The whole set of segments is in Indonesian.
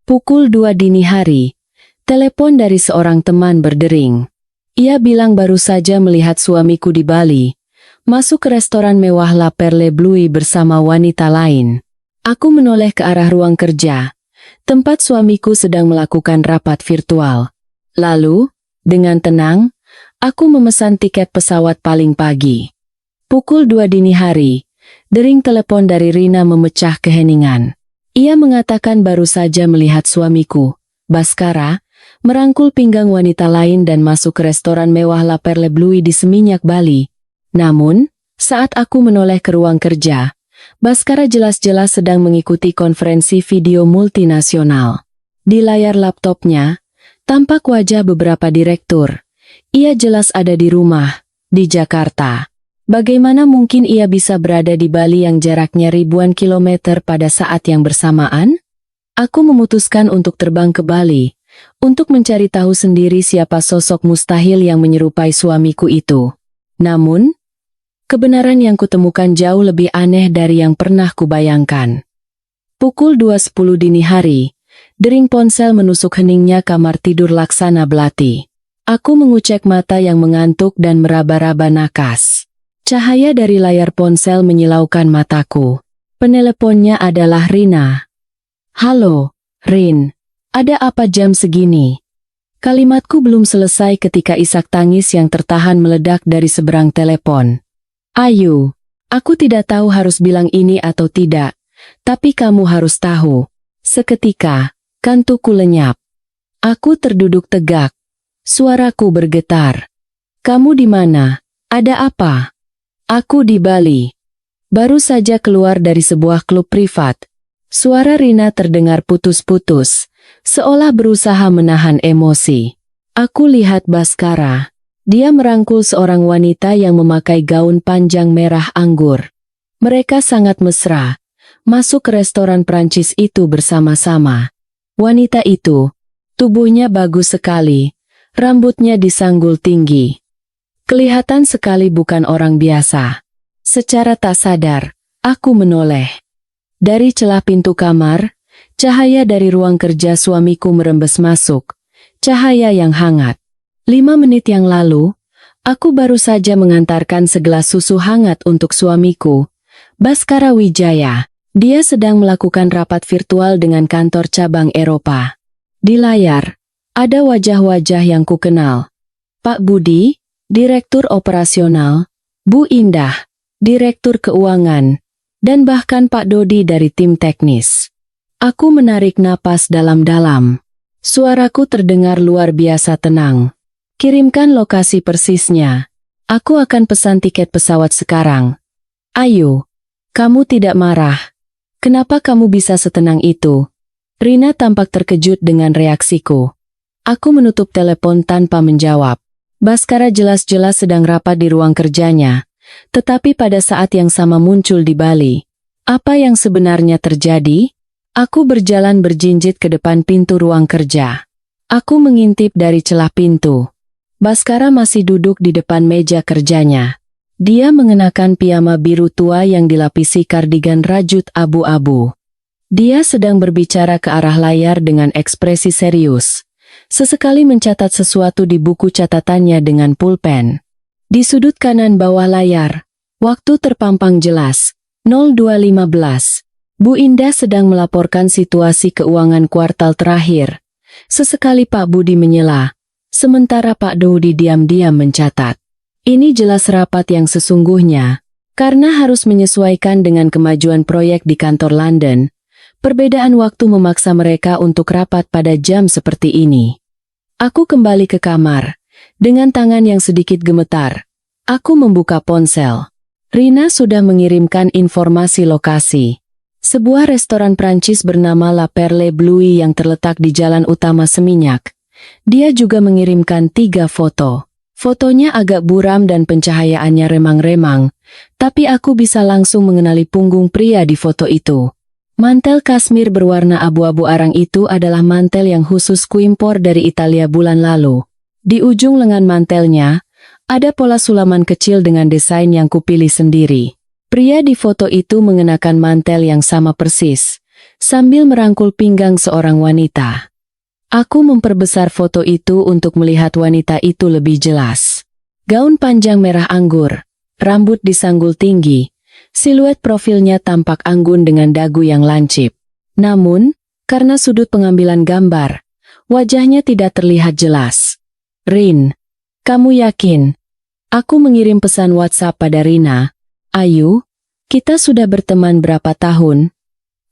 Pukul 2 dini hari, telepon dari seorang teman berdering. Ia bilang baru saja melihat suamiku di Bali, masuk ke restoran mewah La Perle Blue bersama wanita lain. Aku menoleh ke arah ruang kerja, tempat suamiku sedang melakukan rapat virtual. Lalu, dengan tenang, aku memesan tiket pesawat paling pagi. Pukul 2 dini hari, dering telepon dari Rina memecah keheningan. Ia mengatakan baru saja melihat suamiku, Baskara, merangkul pinggang wanita lain dan masuk ke restoran mewah La Perle Blue di Seminyak, Bali. Namun, saat aku menoleh ke ruang kerja, Baskara jelas-jelas sedang mengikuti konferensi video multinasional. Di layar laptopnya, tampak wajah beberapa direktur. Ia jelas ada di rumah, di Jakarta. Bagaimana mungkin ia bisa berada di Bali yang jaraknya ribuan kilometer pada saat yang bersamaan? Aku memutuskan untuk terbang ke Bali, untuk mencari tahu sendiri siapa sosok mustahil yang menyerupai suamiku itu. Namun, kebenaran yang kutemukan jauh lebih aneh dari yang pernah kubayangkan. Pukul 2.10 dini hari, dering ponsel menusuk heningnya kamar tidur Laksana Belati. Aku mengucek mata yang mengantuk dan meraba-raba nakas. Cahaya dari layar ponsel menyilaukan mataku. Peneleponnya adalah Rina. "Halo, Rin. Ada apa jam segini?" Kalimatku belum selesai ketika isak tangis yang tertahan meledak dari seberang telepon. "Ayu, aku tidak tahu harus bilang ini atau tidak, tapi kamu harus tahu." Seketika, kantukku lenyap. Aku terduduk tegak. Suaraku bergetar. "Kamu di mana? Ada apa?" "Aku di Bali. Baru saja keluar dari sebuah klub privat." Suara Rina terdengar putus-putus, seolah berusaha menahan emosi. Aku lihat Baskara. Dia merangkul seorang wanita yang memakai gaun panjang merah anggur. Mereka sangat mesra, masuk ke restoran Prancis itu bersama-sama. Wanita itu, tubuhnya bagus sekali, rambutnya disanggul tinggi. Kelihatan sekali bukan orang biasa. Secara tak sadar, aku menoleh. Dari celah pintu kamar, cahaya dari ruang kerja suamiku merembes masuk. Cahaya yang hangat. 5 menit yang lalu, aku baru saja mengantarkan segelas susu hangat untuk suamiku, Baskara Wijaya. Dia sedang melakukan rapat virtual dengan kantor cabang Eropa. Di layar, ada wajah-wajah yang kukenal. Pak Budi, Direktur Operasional, Bu Indah, Direktur Keuangan, dan bahkan Pak Dodi dari tim teknis. Aku menarik napas dalam-dalam. Suaraku terdengar luar biasa tenang. "Kirimkan lokasi persisnya. Aku akan pesan tiket pesawat sekarang." "Ayu, kamu tidak marah. Kenapa kamu bisa setenang itu?" Rina tampak terkejut dengan reaksiku. Aku menutup telepon tanpa menjawab. Baskara jelas-jelas sedang rapat di ruang kerjanya, tetapi pada saat yang sama muncul di Bali. Apa yang sebenarnya terjadi? Aku berjalan berjinjit ke depan pintu ruang kerja. Aku mengintip dari celah pintu. Baskara masih duduk di depan meja kerjanya. Dia mengenakan piyama biru tua yang dilapisi kardigan rajut abu-abu. Dia sedang berbicara ke arah layar dengan ekspresi serius. Sesekali mencatat sesuatu di buku catatannya dengan pulpen. Di sudut kanan bawah layar, waktu terpampang jelas, 02.15. Bu Indah sedang melaporkan situasi keuangan kuartal terakhir. Sesekali Pak Budi menyela, sementara Pak Dodi diam-diam mencatat. Ini jelas rapat yang sesungguhnya, karena harus menyesuaikan dengan kemajuan proyek di kantor London. Perbedaan waktu memaksa mereka untuk rapat pada jam seperti ini. Aku kembali ke kamar. Dengan tangan yang sedikit gemetar, aku membuka ponsel. Rina sudah mengirimkan informasi lokasi. Sebuah restoran Prancis bernama La Perle Blue yang terletak di jalan utama Seminyak. Dia juga mengirimkan 3 foto. Fotonya agak buram dan pencahayaannya remang-remang, tapi aku bisa langsung mengenali punggung pria di foto itu. Mantel kasmir berwarna abu-abu arang itu adalah mantel yang khusus kuimpor dari Italia bulan lalu. Di ujung lengan mantelnya, ada pola sulaman kecil dengan desain yang kupilih sendiri. Pria di foto itu mengenakan mantel yang sama persis, sambil merangkul pinggang seorang wanita. Aku memperbesar foto itu untuk melihat wanita itu lebih jelas. Gaun panjang merah anggur, rambut disanggul tinggi, siluet profilnya tampak anggun dengan dagu yang lancip. Namun, karena sudut pengambilan gambar, wajahnya tidak terlihat jelas. Rin, kamu yakin? Aku mengirim pesan WhatsApp pada Rina. Ayu, kita sudah berteman berapa tahun?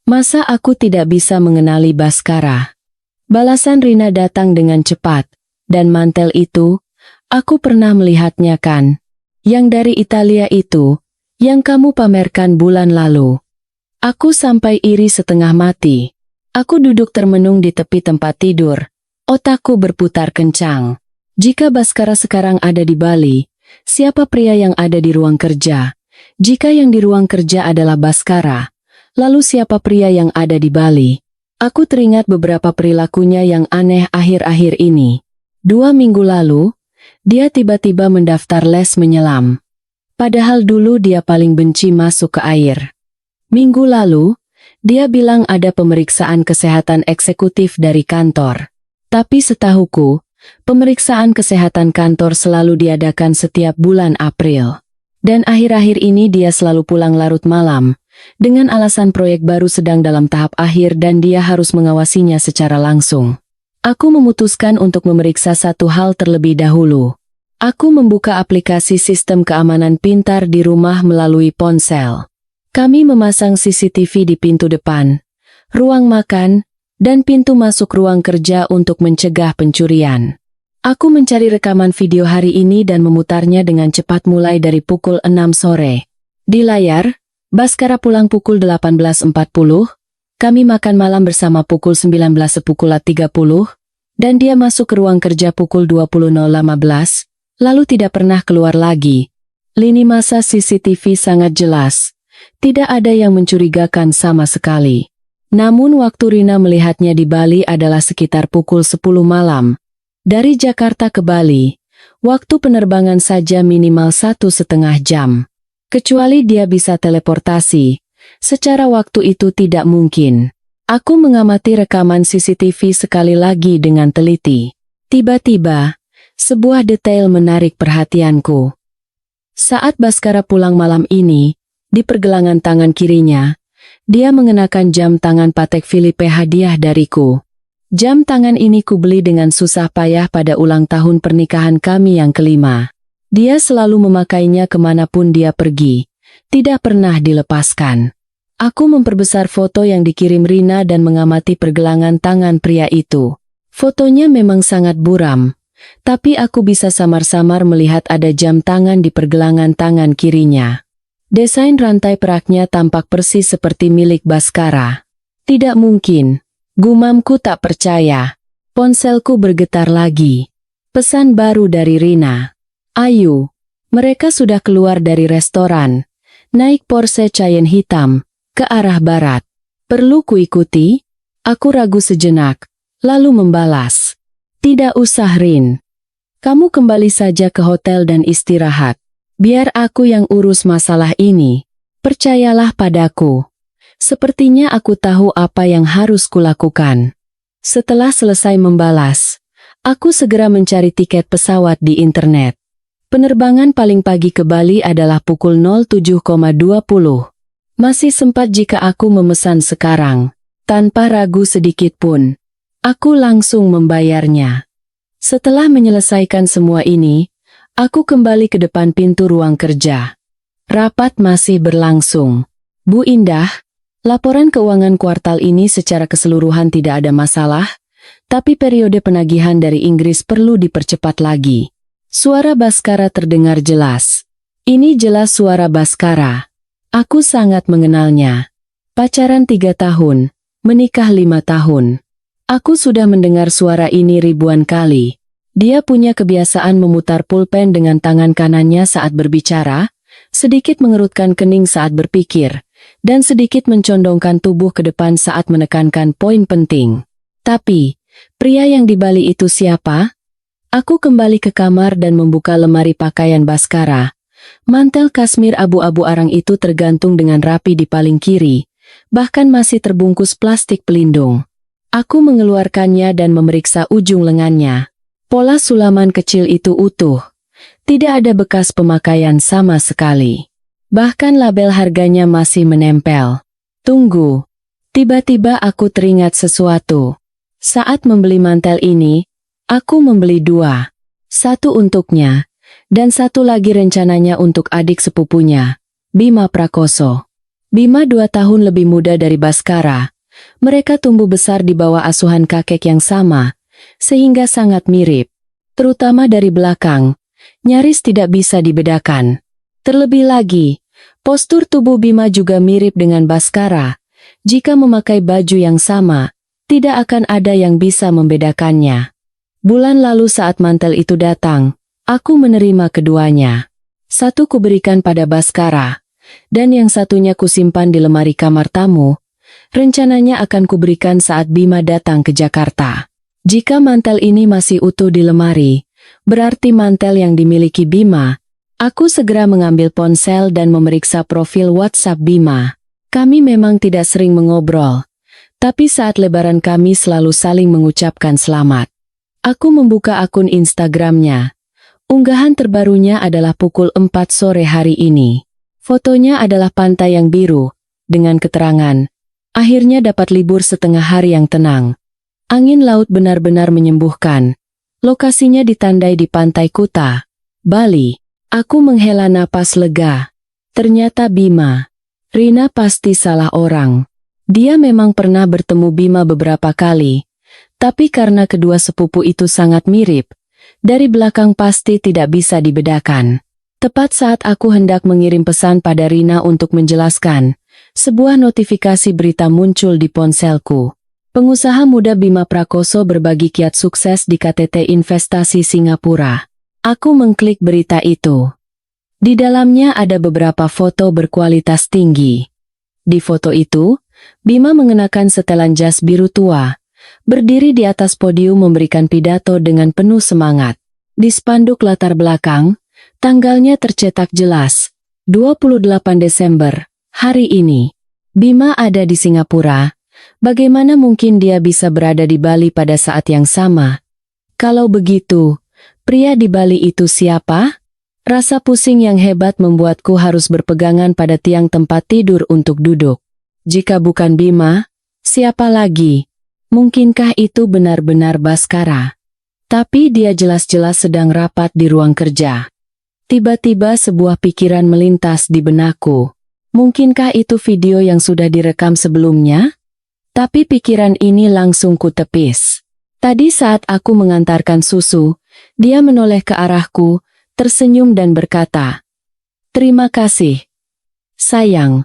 Masa aku tidak bisa mengenali Baskara? Balasan Rina datang dengan cepat, dan mantel itu, aku pernah melihatnya kan? Yang dari Italia itu, yang kamu pamerkan bulan lalu. Aku sampai iri setengah mati. Aku duduk termenung di tepi tempat tidur. Otakku berputar kencang. Jika Baskara sekarang ada di Bali, siapa pria yang ada di ruang kerja? Jika yang di ruang kerja adalah Baskara, lalu siapa pria yang ada di Bali? Aku teringat beberapa perilakunya yang aneh akhir-akhir ini. 2 minggu lalu, dia tiba-tiba mendaftar les menyelam. Padahal dulu dia paling benci masuk ke air. Minggu lalu, dia bilang ada pemeriksaan kesehatan eksekutif dari kantor. Tapi setahuku, pemeriksaan kesehatan kantor selalu diadakan setiap bulan April. Dan akhir-akhir ini dia selalu pulang larut malam, dengan alasan proyek baru sedang dalam tahap akhir dan dia harus mengawasinya secara langsung. Aku memutuskan untuk memeriksa satu hal terlebih dahulu. Aku membuka aplikasi sistem keamanan pintar di rumah melalui ponsel. Kami memasang CCTV di pintu depan, ruang makan, dan pintu masuk ruang kerja untuk mencegah pencurian. Aku mencari rekaman video hari ini dan memutarnya dengan cepat mulai dari pukul 6 sore. Di layar, Baskara pulang pukul 18.40, kami makan malam bersama pukul 19.30, dan dia masuk ke ruang kerja pukul 20.15, lalu tidak pernah keluar lagi. Lini masa CCTV sangat jelas. Tidak ada yang mencurigakan sama sekali. Namun waktu Rina melihatnya di Bali adalah sekitar pukul 10 malam. Dari Jakarta ke Bali, waktu penerbangan saja minimal 1,5 jam. Kecuali dia bisa teleportasi, secara waktu itu tidak mungkin. Aku mengamati rekaman CCTV sekali lagi dengan teliti. Tiba-tiba, sebuah detail menarik perhatianku. Saat Baskara pulang malam ini, di pergelangan tangan kirinya, dia mengenakan jam tangan Patek Philippe hadiah dariku. Jam tangan ini kubeli dengan susah payah pada ulang tahun pernikahan kami yang kelima. Dia selalu memakainya kemanapun dia pergi, tidak pernah dilepaskan. Aku memperbesar foto yang dikirim Rina dan mengamati pergelangan tangan pria itu. Fotonya memang sangat buram, tapi aku bisa samar-samar melihat ada jam tangan di pergelangan tangan kirinya. Desain rantai peraknya tampak persis seperti milik Baskara. Tidak mungkin, gumamku tak percaya. Ponselku bergetar lagi. Pesan baru dari Rina. Ayu, mereka sudah keluar dari restoran, naik Porsche Cayenne hitam, ke arah barat. Perlu kuikuti? Aku ragu sejenak, lalu membalas. Tidak usah Rin. Kamu kembali saja ke hotel dan istirahat. Biar aku yang urus masalah ini. Percayalah padaku. Sepertinya aku tahu apa yang harus kulakukan. Setelah selesai membalas, aku segera mencari tiket pesawat di internet. Penerbangan paling pagi ke Bali adalah pukul 07.20. Masih sempat jika aku memesan sekarang. Tanpa ragu sedikit pun, aku langsung membayarnya. Setelah menyelesaikan semua ini, aku kembali ke depan pintu ruang kerja. Rapat masih berlangsung. Bu Indah, laporan keuangan kuartal ini secara keseluruhan tidak ada masalah, tapi periode penagihan dari Inggris perlu dipercepat lagi. Suara Baskara terdengar jelas. Ini jelas suara Baskara. Aku sangat mengenalnya. Pacaran 3 tahun, menikah 5 tahun. Aku sudah mendengar suara ini ribuan kali. Dia punya kebiasaan memutar pulpen dengan tangan kanannya saat berbicara, sedikit mengerutkan kening saat berpikir, dan sedikit mencondongkan tubuh ke depan saat menekankan poin penting. Tapi, pria yang di Bali itu siapa? Aku kembali ke kamar dan membuka lemari pakaian Baskara. Mantel kasmir abu-abu arang itu tergantung dengan rapi di paling kiri, bahkan masih terbungkus plastik pelindung. Aku mengeluarkannya dan memeriksa ujung lengannya. Pola sulaman kecil itu utuh. Tidak ada bekas pemakaian sama sekali. Bahkan label harganya masih menempel. Tunggu. Tiba-tiba aku teringat sesuatu. Saat membeli mantel ini, aku membeli 2. Satu untuknya, dan satu lagi rencananya untuk adik sepupunya, Bima Prakoso. Bima 2 tahun lebih muda dari Baskara. Mereka tumbuh besar di bawah asuhan kakek yang sama, sehingga sangat mirip. Terutama dari belakang, nyaris tidak bisa dibedakan. Terlebih lagi, postur tubuh Bima juga mirip dengan Baskara. Jika memakai baju yang sama, tidak akan ada yang bisa membedakannya. Bulan lalu saat mantel itu datang, aku menerima keduanya. Satu kuberikan pada Baskara, dan yang satunya kusimpan di lemari kamar tamu. Rencananya akan kuberikan saat Bima datang ke Jakarta. Jika mantel ini masih utuh di lemari, berarti mantel yang dimiliki Bima. Aku segera mengambil ponsel dan memeriksa profil WhatsApp Bima. Kami memang tidak sering mengobrol, tapi saat lebaran kami selalu saling mengucapkan selamat. Aku membuka akun Instagramnya. Unggahan terbarunya adalah pukul 4 sore hari ini. Fotonya adalah pantai yang biru, dengan keterangan, akhirnya dapat libur setengah hari yang tenang. Angin laut benar-benar menyembuhkan. Lokasinya ditandai di Pantai Kuta, Bali. Aku menghela napas lega. Ternyata Bima. Rina pasti salah orang. Dia memang pernah bertemu Bima beberapa kali. Tapi karena kedua sepupu itu sangat mirip, dari belakang pasti tidak bisa dibedakan. Tepat saat aku hendak mengirim pesan pada Rina untuk menjelaskan, sebuah notifikasi berita muncul di ponselku. Pengusaha muda Bima Prakoso berbagi kiat sukses di KTT Investasi Singapura. Aku mengklik berita itu. Di dalamnya ada beberapa foto berkualitas tinggi. Di foto itu, Bima mengenakan setelan jas biru tua, berdiri di atas podium memberikan pidato dengan penuh semangat. Di spanduk latar belakang, tanggalnya tercetak jelas, 28 Desember, hari ini. Bima ada di Singapura. Bagaimana mungkin dia bisa berada di Bali pada saat yang sama? Kalau begitu, pria di Bali itu siapa? Rasa pusing yang hebat membuatku harus berpegangan pada tiang tempat tidur untuk duduk. Jika bukan Bima, siapa lagi? Mungkinkah itu benar-benar Baskara? Tapi dia jelas-jelas sedang rapat di ruang kerja. Tiba-tiba sebuah pikiran melintas di benakku. Mungkinkah itu video yang sudah direkam sebelumnya? Tapi pikiran ini langsung kutepis. Tadi saat aku mengantarkan susu, dia menoleh ke arahku, tersenyum dan berkata, "Terima kasih. Sayang,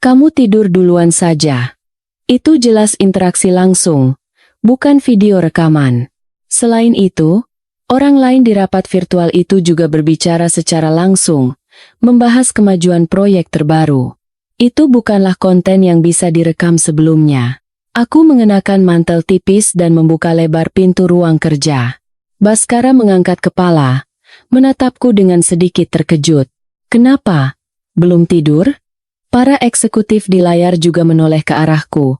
kamu tidur duluan saja." Itu jelas interaksi langsung, bukan video rekaman. Selain itu, orang lain di rapat virtual itu juga berbicara secara langsung, membahas kemajuan proyek terbaru. Itu bukanlah konten yang bisa direkam sebelumnya. Aku mengenakan mantel tipis dan membuka lebar pintu ruang kerja. Baskara mengangkat kepala, menatapku dengan sedikit terkejut. "Kenapa? Belum tidur?" Para eksekutif di layar juga menoleh ke arahku.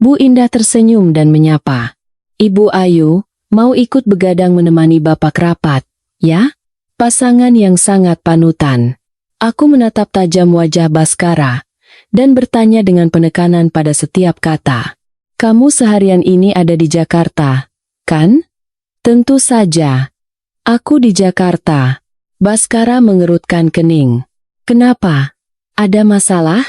Bu Indah tersenyum dan menyapa. "Ibu Ayu, mau ikut begadang menemani Bapak rapat, ya?" Pasangan yang sangat panutan. Aku menatap tajam wajah Baskara, dan bertanya dengan penekanan pada setiap kata. "Kamu seharian ini ada di Jakarta, kan?" "Tentu saja. Aku di Jakarta." Baskara mengerutkan kening. "Kenapa? Ada masalah?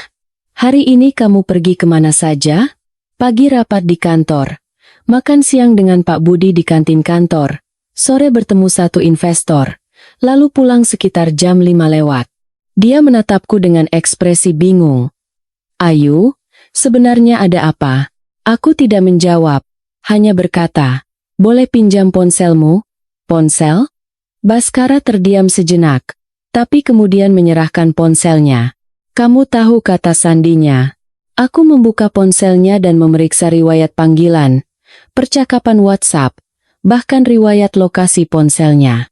Hari ini kamu pergi kemana saja?" "Pagi rapat di kantor. Makan siang dengan Pak Budi di kantin kantor. Sore bertemu satu investor. Lalu pulang sekitar jam 5 lewat." Dia menatapku dengan ekspresi bingung. "Ayu, sebenarnya ada apa?" Aku tidak menjawab, hanya berkata, "Boleh pinjam ponselmu?" "Ponsel?" Baskara terdiam sejenak, tapi kemudian menyerahkan ponselnya. "Kamu tahu kata sandinya." Aku membuka ponselnya dan memeriksa riwayat panggilan, percakapan WhatsApp, bahkan riwayat lokasi ponselnya.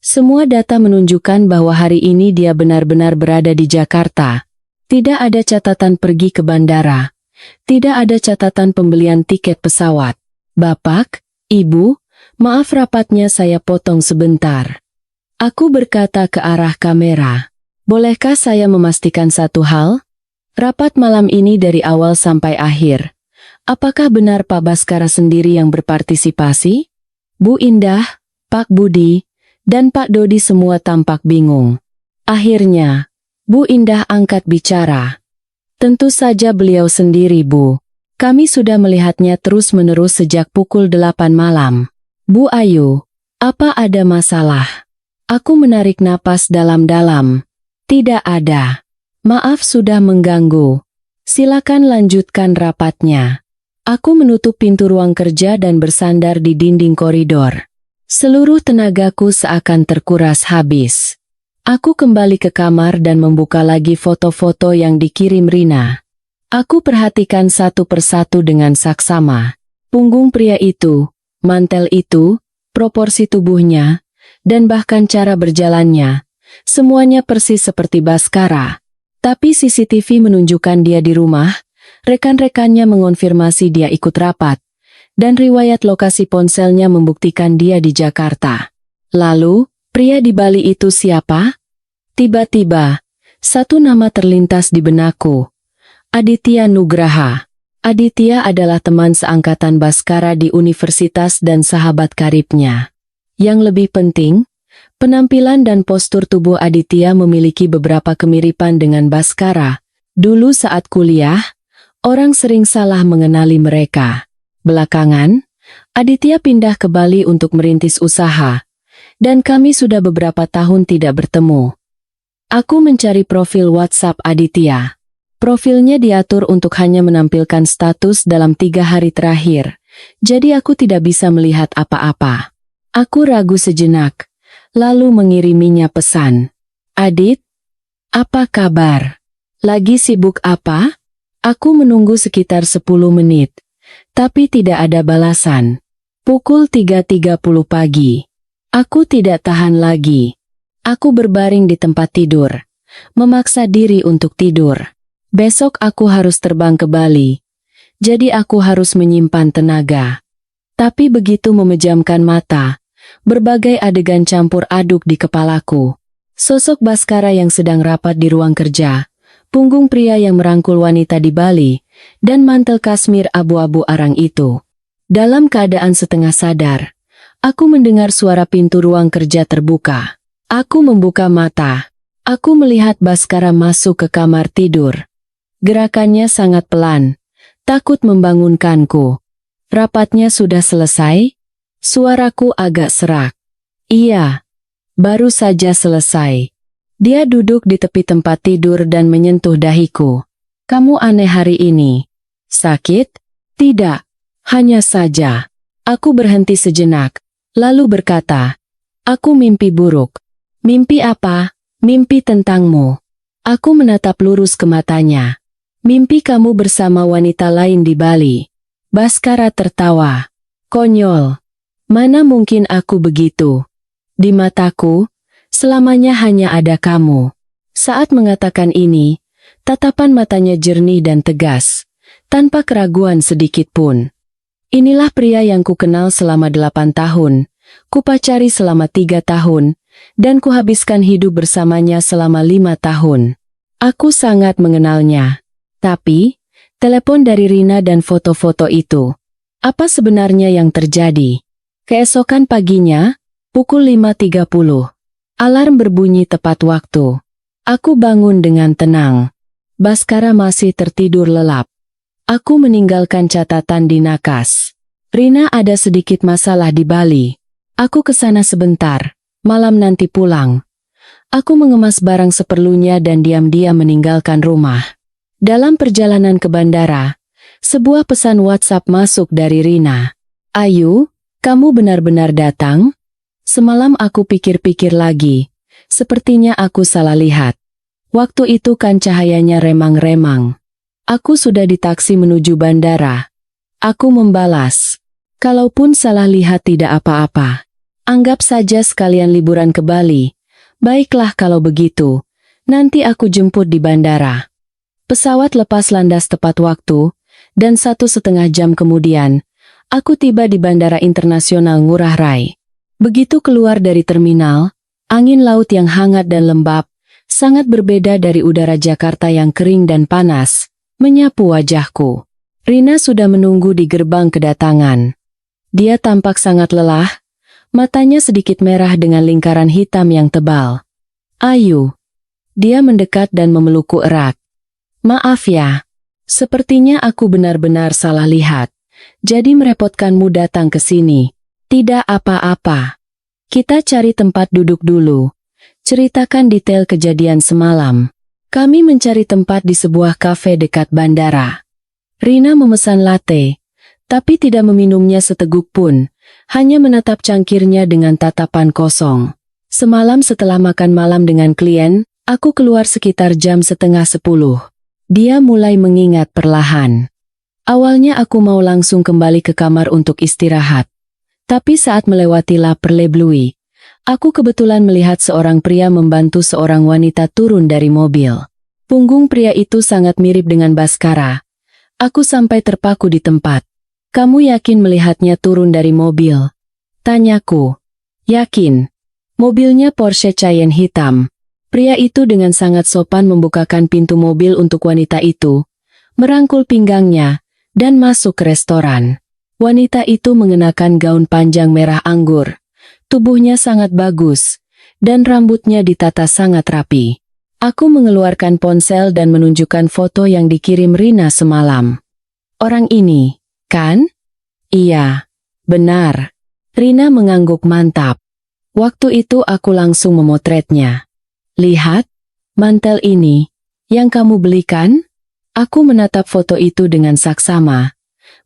Semua data menunjukkan bahwa hari ini dia benar-benar berada di Jakarta. Tidak ada catatan pergi ke bandara, Tidak ada catatan pembelian tiket pesawat. Bapak, Ibu, maaf rapatnya saya potong sebentar. Aku berkata ke arah kamera. Bolehkah saya memastikan satu hal? Rapat malam ini dari awal sampai akhir. Apakah benar Pak Baskara sendiri yang berpartisipasi? Bu Indah, Pak Budi, dan Pak Dodi semua tampak bingung. Akhirnya, Bu Indah angkat bicara. Tentu saja beliau sendiri, Bu. Kami sudah melihatnya terus-menerus sejak pukul 8 malam. Bu Ayu, apa ada masalah? Aku menarik napas dalam-dalam. Tidak ada. Maaf sudah mengganggu. Silakan lanjutkan rapatnya. Aku menutup pintu ruang kerja dan bersandar di dinding koridor. Seluruh tenagaku seakan terkuras habis. Aku kembali ke kamar dan membuka lagi foto-foto yang dikirim Rina. Aku perhatikan satu persatu dengan saksama. Punggung pria itu, mantel itu, proporsi tubuhnya, dan bahkan cara berjalannya. Semuanya persis seperti Baskara. Tapi CCTV menunjukkan dia di rumah, rekan-rekannya mengonfirmasi dia ikut rapat, dan riwayat lokasi ponselnya membuktikan dia di Jakarta. Lalu, pria di Bali itu siapa? Tiba-tiba, satu nama terlintas di benakku. Aditya Nugraha. Aditya adalah teman seangkatan Baskara di universitas dan sahabat karibnya. Yang lebih penting, penampilan dan postur tubuh Aditya memiliki beberapa kemiripan dengan Baskara. Dulu saat kuliah, orang sering salah mengenali mereka. Belakangan, Aditya pindah ke Bali untuk merintis usaha, dan kami sudah beberapa tahun tidak bertemu. Aku mencari profil WhatsApp Aditya. Profilnya diatur untuk hanya menampilkan status dalam 3 hari terakhir, jadi aku tidak bisa melihat apa-apa. Aku ragu sejenak, lalu mengiriminya pesan. Adit, apa kabar? Lagi sibuk apa? Aku menunggu sekitar 10 menit, tapi tidak ada balasan. Pukul 3.30 pagi. Aku tidak tahan lagi. Aku berbaring di tempat tidur, memaksa diri untuk tidur. Besok aku harus terbang ke Bali, jadi aku harus menyimpan tenaga. Tapi begitu memejamkan mata, berbagai adegan campur aduk di kepalaku. Sosok Baskara yang sedang rapat di ruang kerja, punggung pria yang merangkul wanita di Bali, dan mantel kasmir abu-abu arang itu. Dalam keadaan setengah sadar, aku mendengar suara pintu ruang kerja terbuka. Aku membuka mata. Aku melihat Baskara masuk ke kamar tidur. Gerakannya sangat pelan, takut membangunkanku. Rapatnya sudah selesai? Suaraku agak serak. Iya, baru saja selesai. Dia duduk di tepi tempat tidur dan menyentuh dahiku. Kamu aneh hari ini. Sakit? Tidak, hanya saja. Aku berhenti sejenak, lalu berkata, aku mimpi buruk. Mimpi apa? Mimpi tentangmu. Aku menatap lurus ke matanya. Mimpi kamu bersama wanita lain di Bali. Baskara tertawa. Konyol. Mana mungkin aku begitu? Di mataku, selamanya hanya ada kamu. Saat mengatakan ini, tatapan matanya jernih dan tegas, tanpa keraguan sedikit pun. Inilah pria yang kukenal selama 8 tahun, kupacari selama 3 tahun, dan kuhabiskan hidup bersamanya selama 5 tahun. Aku sangat mengenalnya. Tapi, telepon dari Rina dan foto-foto itu. Apa sebenarnya yang terjadi? Keesokan paginya, pukul 5.30. Alarm berbunyi tepat waktu. Aku bangun dengan tenang. Baskara masih tertidur lelap. Aku meninggalkan catatan di nakas. Rina ada sedikit masalah di Bali. Aku ke sana sebentar. Malam nanti pulang. Aku mengemas barang seperlunya dan diam-diam meninggalkan rumah. Dalam perjalanan ke bandara, sebuah pesan WhatsApp masuk dari Rina. Ayu, kamu benar-benar datang? Semalam aku pikir-pikir lagi. Sepertinya aku salah lihat. Waktu itu kan cahayanya remang-remang. Aku sudah di taksi menuju bandara. Aku membalas. Kalaupun salah lihat tidak apa-apa. Anggap saja sekalian liburan ke Bali. Baiklah kalau begitu. Nanti aku jemput di bandara. Pesawat lepas landas tepat waktu, Dan 1,5 jam kemudian, aku tiba di Bandara Internasional Ngurah Rai. Begitu keluar dari terminal, angin laut yang hangat dan lembab, sangat berbeda dari udara Jakarta yang kering dan panas, menyapu wajahku. Rina sudah menunggu di gerbang kedatangan. Dia tampak sangat lelah, matanya sedikit merah dengan lingkaran hitam yang tebal. Ayu. Dia mendekat dan memelukku erat. Maaf ya, sepertinya aku benar-benar salah lihat. Jadi merepotkanmu datang ke sini. Tidak apa-apa. Kita cari tempat duduk dulu. Ceritakan detail kejadian semalam. Kami mencari tempat di sebuah kafe dekat bandara. Rina memesan latte, tapi tidak meminumnya seteguk pun, hanya menatap cangkirnya dengan tatapan kosong. Semalam setelah makan malam dengan klien, aku keluar sekitar jam 9:30. Dia mulai mengingat perlahan. Awalnya aku mau langsung kembali ke kamar untuk istirahat. Tapi saat melewati La Perle Blue, aku kebetulan melihat seorang pria membantu seorang wanita turun dari mobil. Punggung pria itu sangat mirip dengan Baskara. Aku sampai terpaku di tempat. Kamu yakin melihatnya turun dari mobil? Tanyaku. Yakin. Mobilnya Porsche Cayenne hitam. Pria itu dengan sangat sopan membukakan pintu mobil untuk wanita itu, merangkul pinggangnya, dan masuk ke restoran. Wanita itu mengenakan gaun panjang merah anggur. Tubuhnya sangat bagus, dan rambutnya ditata sangat rapi. Aku mengeluarkan ponsel dan menunjukkan foto yang dikirim Rina semalam. Orang ini, kan? Iya, benar. Rina mengangguk mantap. Waktu itu aku langsung memotretnya. Lihat, mantel ini, yang kamu belikan? Aku menatap foto itu dengan saksama.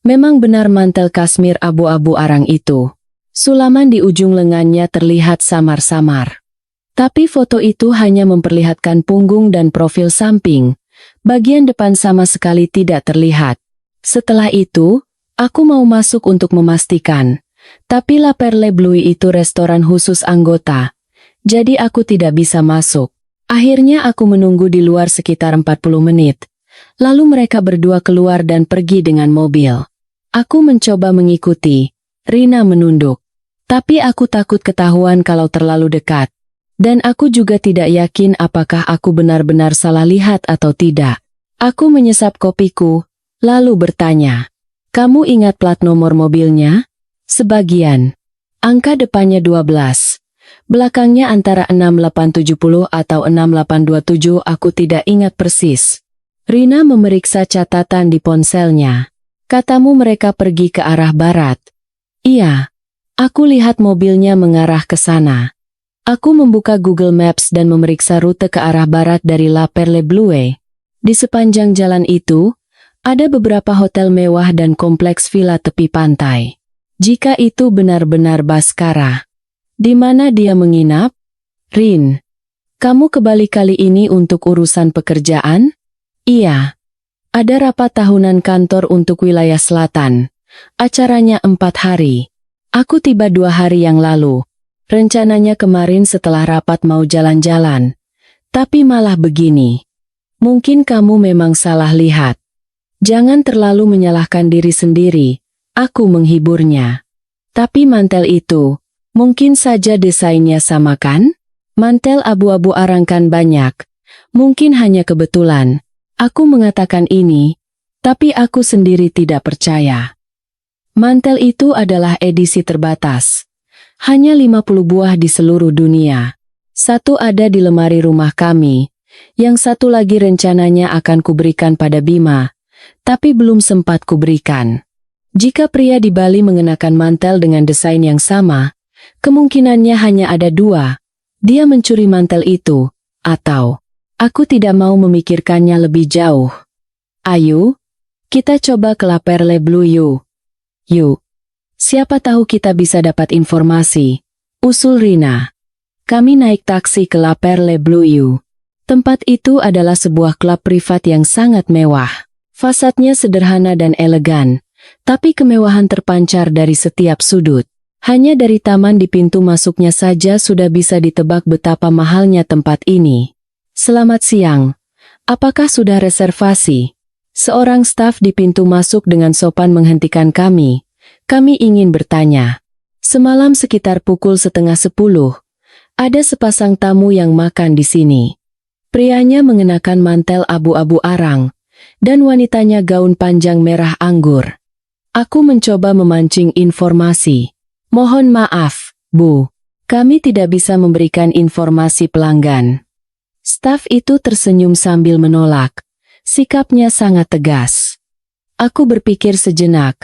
Memang benar mantel kasmir abu-abu arang itu. Sulaman di ujung lengannya terlihat samar-samar. Tapi foto itu hanya memperlihatkan punggung dan profil samping. Bagian depan sama sekali tidak terlihat. Setelah itu, aku mau masuk untuk memastikan. Tapi La Perle Blue itu restoran khusus anggota. Jadi aku tidak bisa masuk. Akhirnya aku menunggu di luar sekitar 40 menit. Lalu mereka berdua keluar dan pergi dengan mobil. Aku mencoba mengikuti. Rina menunduk. Tapi aku takut ketahuan kalau terlalu dekat. Dan aku juga tidak yakin apakah aku benar-benar salah lihat atau tidak. Aku menyesap kopiku, lalu bertanya. Kamu ingat plat nomor mobilnya? Sebagian. Angka depannya 12. Belakangnya antara 6870 atau 6827, aku tidak ingat persis. Rina memeriksa catatan di ponselnya. Katamu mereka pergi ke arah barat. Iya, aku lihat mobilnya mengarah ke sana. Aku membuka Google Maps dan memeriksa rute ke arah barat dari La Perle Blue. Di sepanjang jalan itu, ada beberapa hotel mewah dan kompleks villa tepi pantai. Jika itu benar-benar Baskara. Di mana dia menginap? Rin, kamu ke Bali kali ini untuk urusan pekerjaan? Iya. Ada rapat tahunan kantor untuk wilayah selatan. Acaranya 4 hari. Aku tiba 2 hari yang lalu. Rencananya kemarin setelah rapat mau jalan-jalan. Tapi malah begini. Mungkin kamu memang salah lihat. Jangan terlalu menyalahkan diri sendiri. Aku menghiburnya. Tapi mantel itu, mungkin saja desainnya sama kan? Mantel abu-abu arang kan banyak. Mungkin hanya kebetulan. Aku mengatakan ini, tapi aku sendiri tidak percaya. Mantel itu adalah edisi terbatas. Hanya 50 buah di seluruh dunia. 1 ada di lemari rumah kami. Yang 1 lagi rencananya akan kuberikan pada Bima, tapi belum sempat kuberikan. Jika pria di Bali mengenakan mantel dengan desain yang sama, kemungkinannya hanya ada 2. Dia mencuri mantel itu, atau aku tidak mau memikirkannya lebih jauh. Ayo, kita coba ke La Perle Blue yuk. Yuk. Siapa tahu kita bisa dapat informasi. Usul Rina. Kami naik taksi ke La Perle Blue yuk. Tempat itu adalah sebuah klub privat yang sangat mewah. Fasadnya sederhana dan elegan, tapi kemewahan terpancar dari setiap sudut. Hanya dari taman di pintu masuknya saja sudah bisa ditebak betapa mahalnya tempat ini. Selamat siang. Apakah sudah reservasi? Seorang staf di pintu masuk dengan sopan menghentikan kami. Kami ingin bertanya. Semalam sekitar pukul 9:30, ada sepasang tamu yang makan di sini. Prianya mengenakan mantel abu-abu arang, dan wanitanya gaun panjang merah anggur. Aku mencoba memancing informasi. Mohon maaf, Bu. Kami tidak bisa memberikan informasi pelanggan. Staf itu tersenyum sambil menolak. Sikapnya sangat tegas. Aku berpikir sejenak,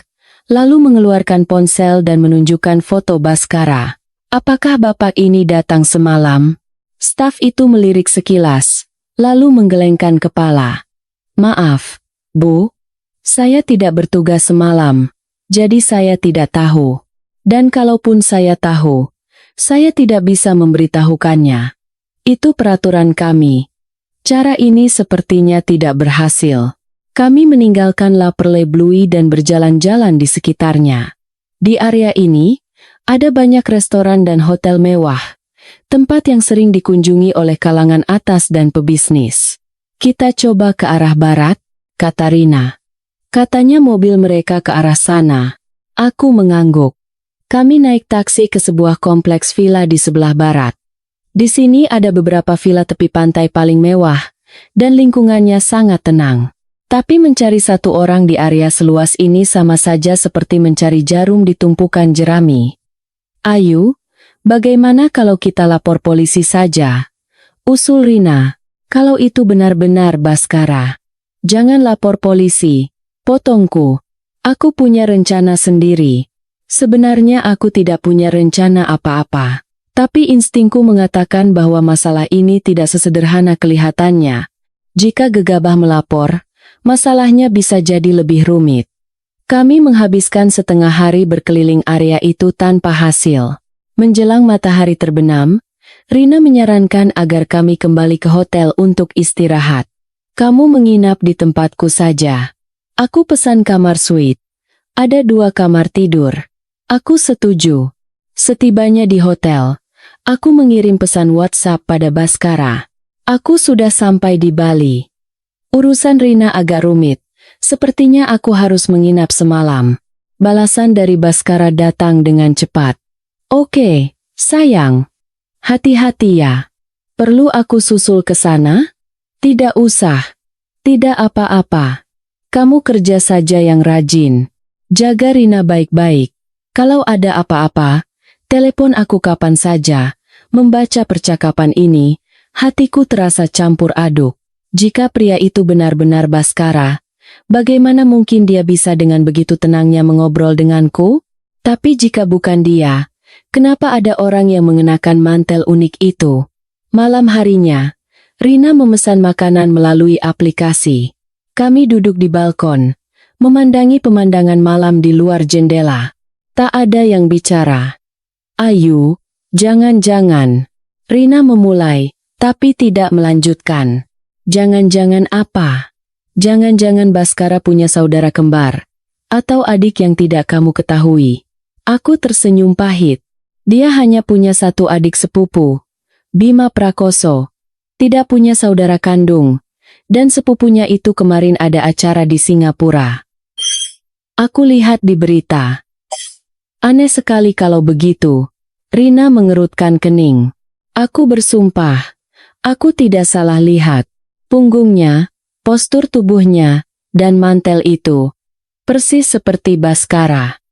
lalu mengeluarkan ponsel dan menunjukkan foto Baskara. Apakah bapak ini datang semalam? Staf itu melirik sekilas, lalu menggelengkan kepala. Maaf, Bu. Saya tidak bertugas semalam, jadi saya tidak tahu. Dan kalaupun saya tahu, saya tidak bisa memberitahukannya. Itu peraturan kami. Cara ini sepertinya tidak berhasil. Kami meninggalkan La Perle Blue dan berjalan-jalan di sekitarnya. Di area ini, ada banyak restoran dan hotel mewah, tempat yang sering dikunjungi oleh kalangan atas dan pebisnis. Kita coba ke arah barat, kata Rina. Katanya mobil mereka ke arah sana. Aku mengangguk. Kami naik taksi ke sebuah kompleks villa di sebelah barat. Di sini ada beberapa villa tepi pantai paling mewah, dan lingkungannya sangat tenang. Tapi mencari satu orang di area seluas ini sama saja seperti mencari jarum di tumpukan jerami. Ayu, bagaimana kalau kita lapor polisi saja? Usul Rina. Kalau itu benar-benar Baskara. Jangan lapor polisi, potongku. Aku punya rencana sendiri. Sebenarnya aku tidak punya rencana apa-apa. Tapi instingku mengatakan bahwa masalah ini tidak sesederhana kelihatannya. Jika gegabah melapor, masalahnya bisa jadi lebih rumit. Kami menghabiskan setengah hari berkeliling area itu tanpa hasil. Menjelang matahari terbenam, Rina menyarankan agar kami kembali ke hotel untuk istirahat. Kamu menginap di tempatku saja. Aku pesan kamar suite. Ada 2 kamar tidur. Aku setuju. Setibanya di hotel, aku mengirim pesan WhatsApp pada Baskara. Aku sudah sampai di Bali. Urusan Rina agak rumit. Sepertinya aku harus menginap semalam. Balasan dari Baskara datang dengan cepat. Oke, sayang. Hati-hati ya. Perlu aku susul ke sana? Tidak usah. Tidak apa-apa. Kamu kerja saja yang rajin. Jaga Rina baik-baik. Kalau ada apa-apa, telepon aku kapan saja. Membaca percakapan ini, hatiku terasa campur aduk. Jika pria itu benar-benar Baskara, bagaimana mungkin dia bisa dengan begitu tenangnya mengobrol denganku? Tapi jika bukan dia, kenapa ada orang yang mengenakan mantel unik itu? Malam harinya, Rina memesan makanan melalui aplikasi. Kami duduk di balkon, memandangi pemandangan malam di luar jendela. Tak ada yang bicara. Ayu, jangan-jangan. Rina memulai, tapi tidak melanjutkan. Jangan-jangan apa? Jangan-jangan Baskara punya saudara kembar. Atau adik yang tidak kamu ketahui. Aku tersenyum pahit. Dia hanya punya satu adik sepupu, Bima Prakoso. Tidak punya saudara kandung. Dan sepupunya itu kemarin ada acara di Singapura. Aku lihat di berita. Aneh sekali kalau begitu. Rina mengerutkan kening. Aku bersumpah. Aku tidak salah lihat. Punggungnya, postur tubuhnya, dan mantel itu. Persis seperti Baskara.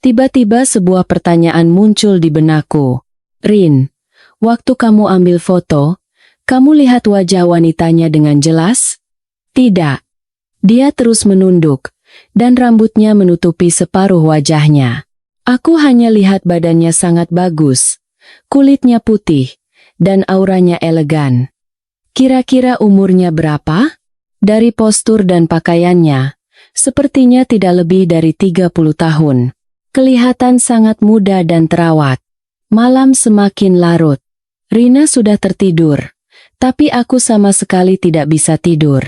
Tiba-tiba sebuah pertanyaan muncul di benakku. Rin, waktu kamu ambil foto, kamu lihat wajah wanitanya dengan jelas? Tidak. Dia terus menunduk, dan rambutnya menutupi separuh wajahnya. Aku hanya lihat badannya sangat bagus, kulitnya putih, dan auranya elegan. Kira-kira umurnya berapa? Dari postur dan pakaiannya, sepertinya tidak lebih dari 30 tahun. Kelihatan sangat muda dan terawat. Malam semakin larut. Rina sudah tertidur, tapi aku sama sekali tidak bisa tidur.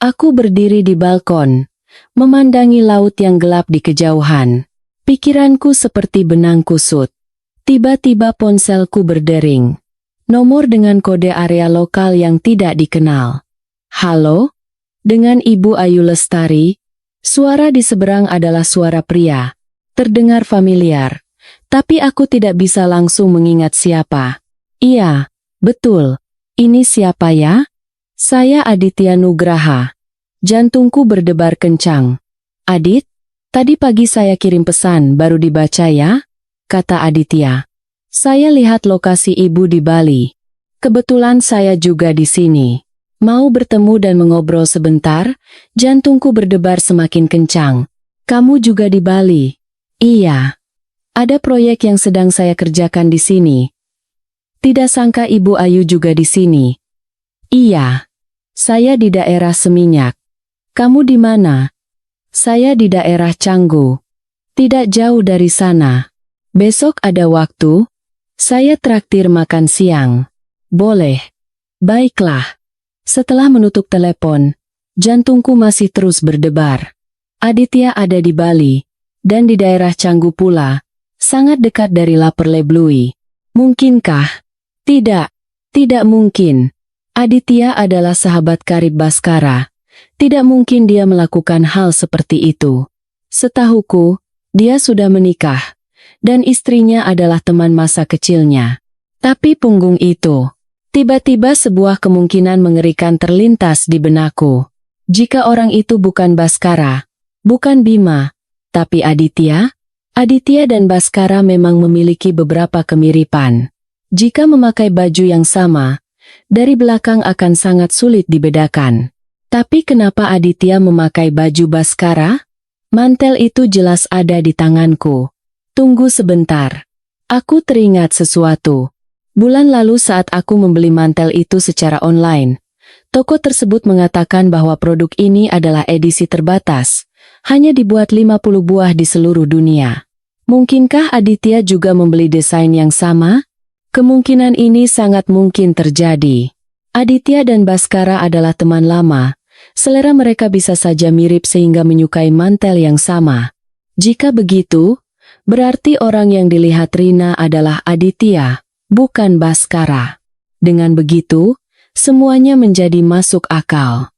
Aku berdiri di balkon, memandangi laut yang gelap di kejauhan. Pikiranku seperti benang kusut. Tiba-tiba ponselku berdering. Nomor dengan kode area lokal yang tidak dikenal. Halo? Dengan Ibu Ayu Lestari, suara di seberang adalah suara pria. Terdengar familiar, tapi aku tidak bisa langsung mengingat siapa. Iya, betul. Ini siapa ya? Saya Aditya Nugraha. Jantungku berdebar kencang. Adit, tadi pagi saya kirim pesan, baru dibaca ya? Kata Aditya. Saya lihat lokasi ibu di Bali. Kebetulan saya juga di sini. Mau bertemu dan mengobrol sebentar, jantungku berdebar semakin kencang. Kamu juga di Bali? Iya. Ada proyek yang sedang saya kerjakan di sini. Tidak sangka Ibu Ayu juga di sini. Iya. Saya di daerah Seminyak. Kamu di mana? Saya di daerah Canggu. Tidak jauh dari sana. Besok ada waktu? Saya traktir makan siang. Boleh. Baiklah. Setelah menutup telepon, jantungku masih terus berdebar. Aditya ada di Bali, dan di daerah Canggu pula, sangat dekat dari La Perleblui. Mungkinkah? Tidak. Tidak mungkin. Aditya adalah sahabat karib Baskara. Tidak mungkin dia melakukan hal seperti itu. Setahuku, dia sudah menikah, dan istrinya adalah teman masa kecilnya. Tapi punggung itu. Tiba-tiba sebuah kemungkinan mengerikan terlintas di benakku. Jika orang itu bukan Baskara, bukan Bima, tapi Aditya, Aditya dan Baskara memang memiliki beberapa kemiripan. Jika memakai baju yang sama, dari belakang akan sangat sulit dibedakan. Tapi kenapa Aditya memakai baju Baskara? Mantel itu jelas ada di tanganku. Tunggu sebentar. Aku teringat sesuatu. Bulan lalu saat aku membeli mantel itu secara online, toko tersebut mengatakan bahwa produk ini adalah edisi terbatas, hanya dibuat 50 buah di seluruh dunia. Mungkinkah Aditya juga membeli desain yang sama? Kemungkinan ini sangat mungkin terjadi. Aditya dan Baskara adalah teman lama. Selera mereka bisa saja mirip sehingga menyukai mantel yang sama. Jika begitu, berarti orang yang dilihat Rina adalah Aditya, bukan Baskara. Dengan begitu, semuanya menjadi masuk akal.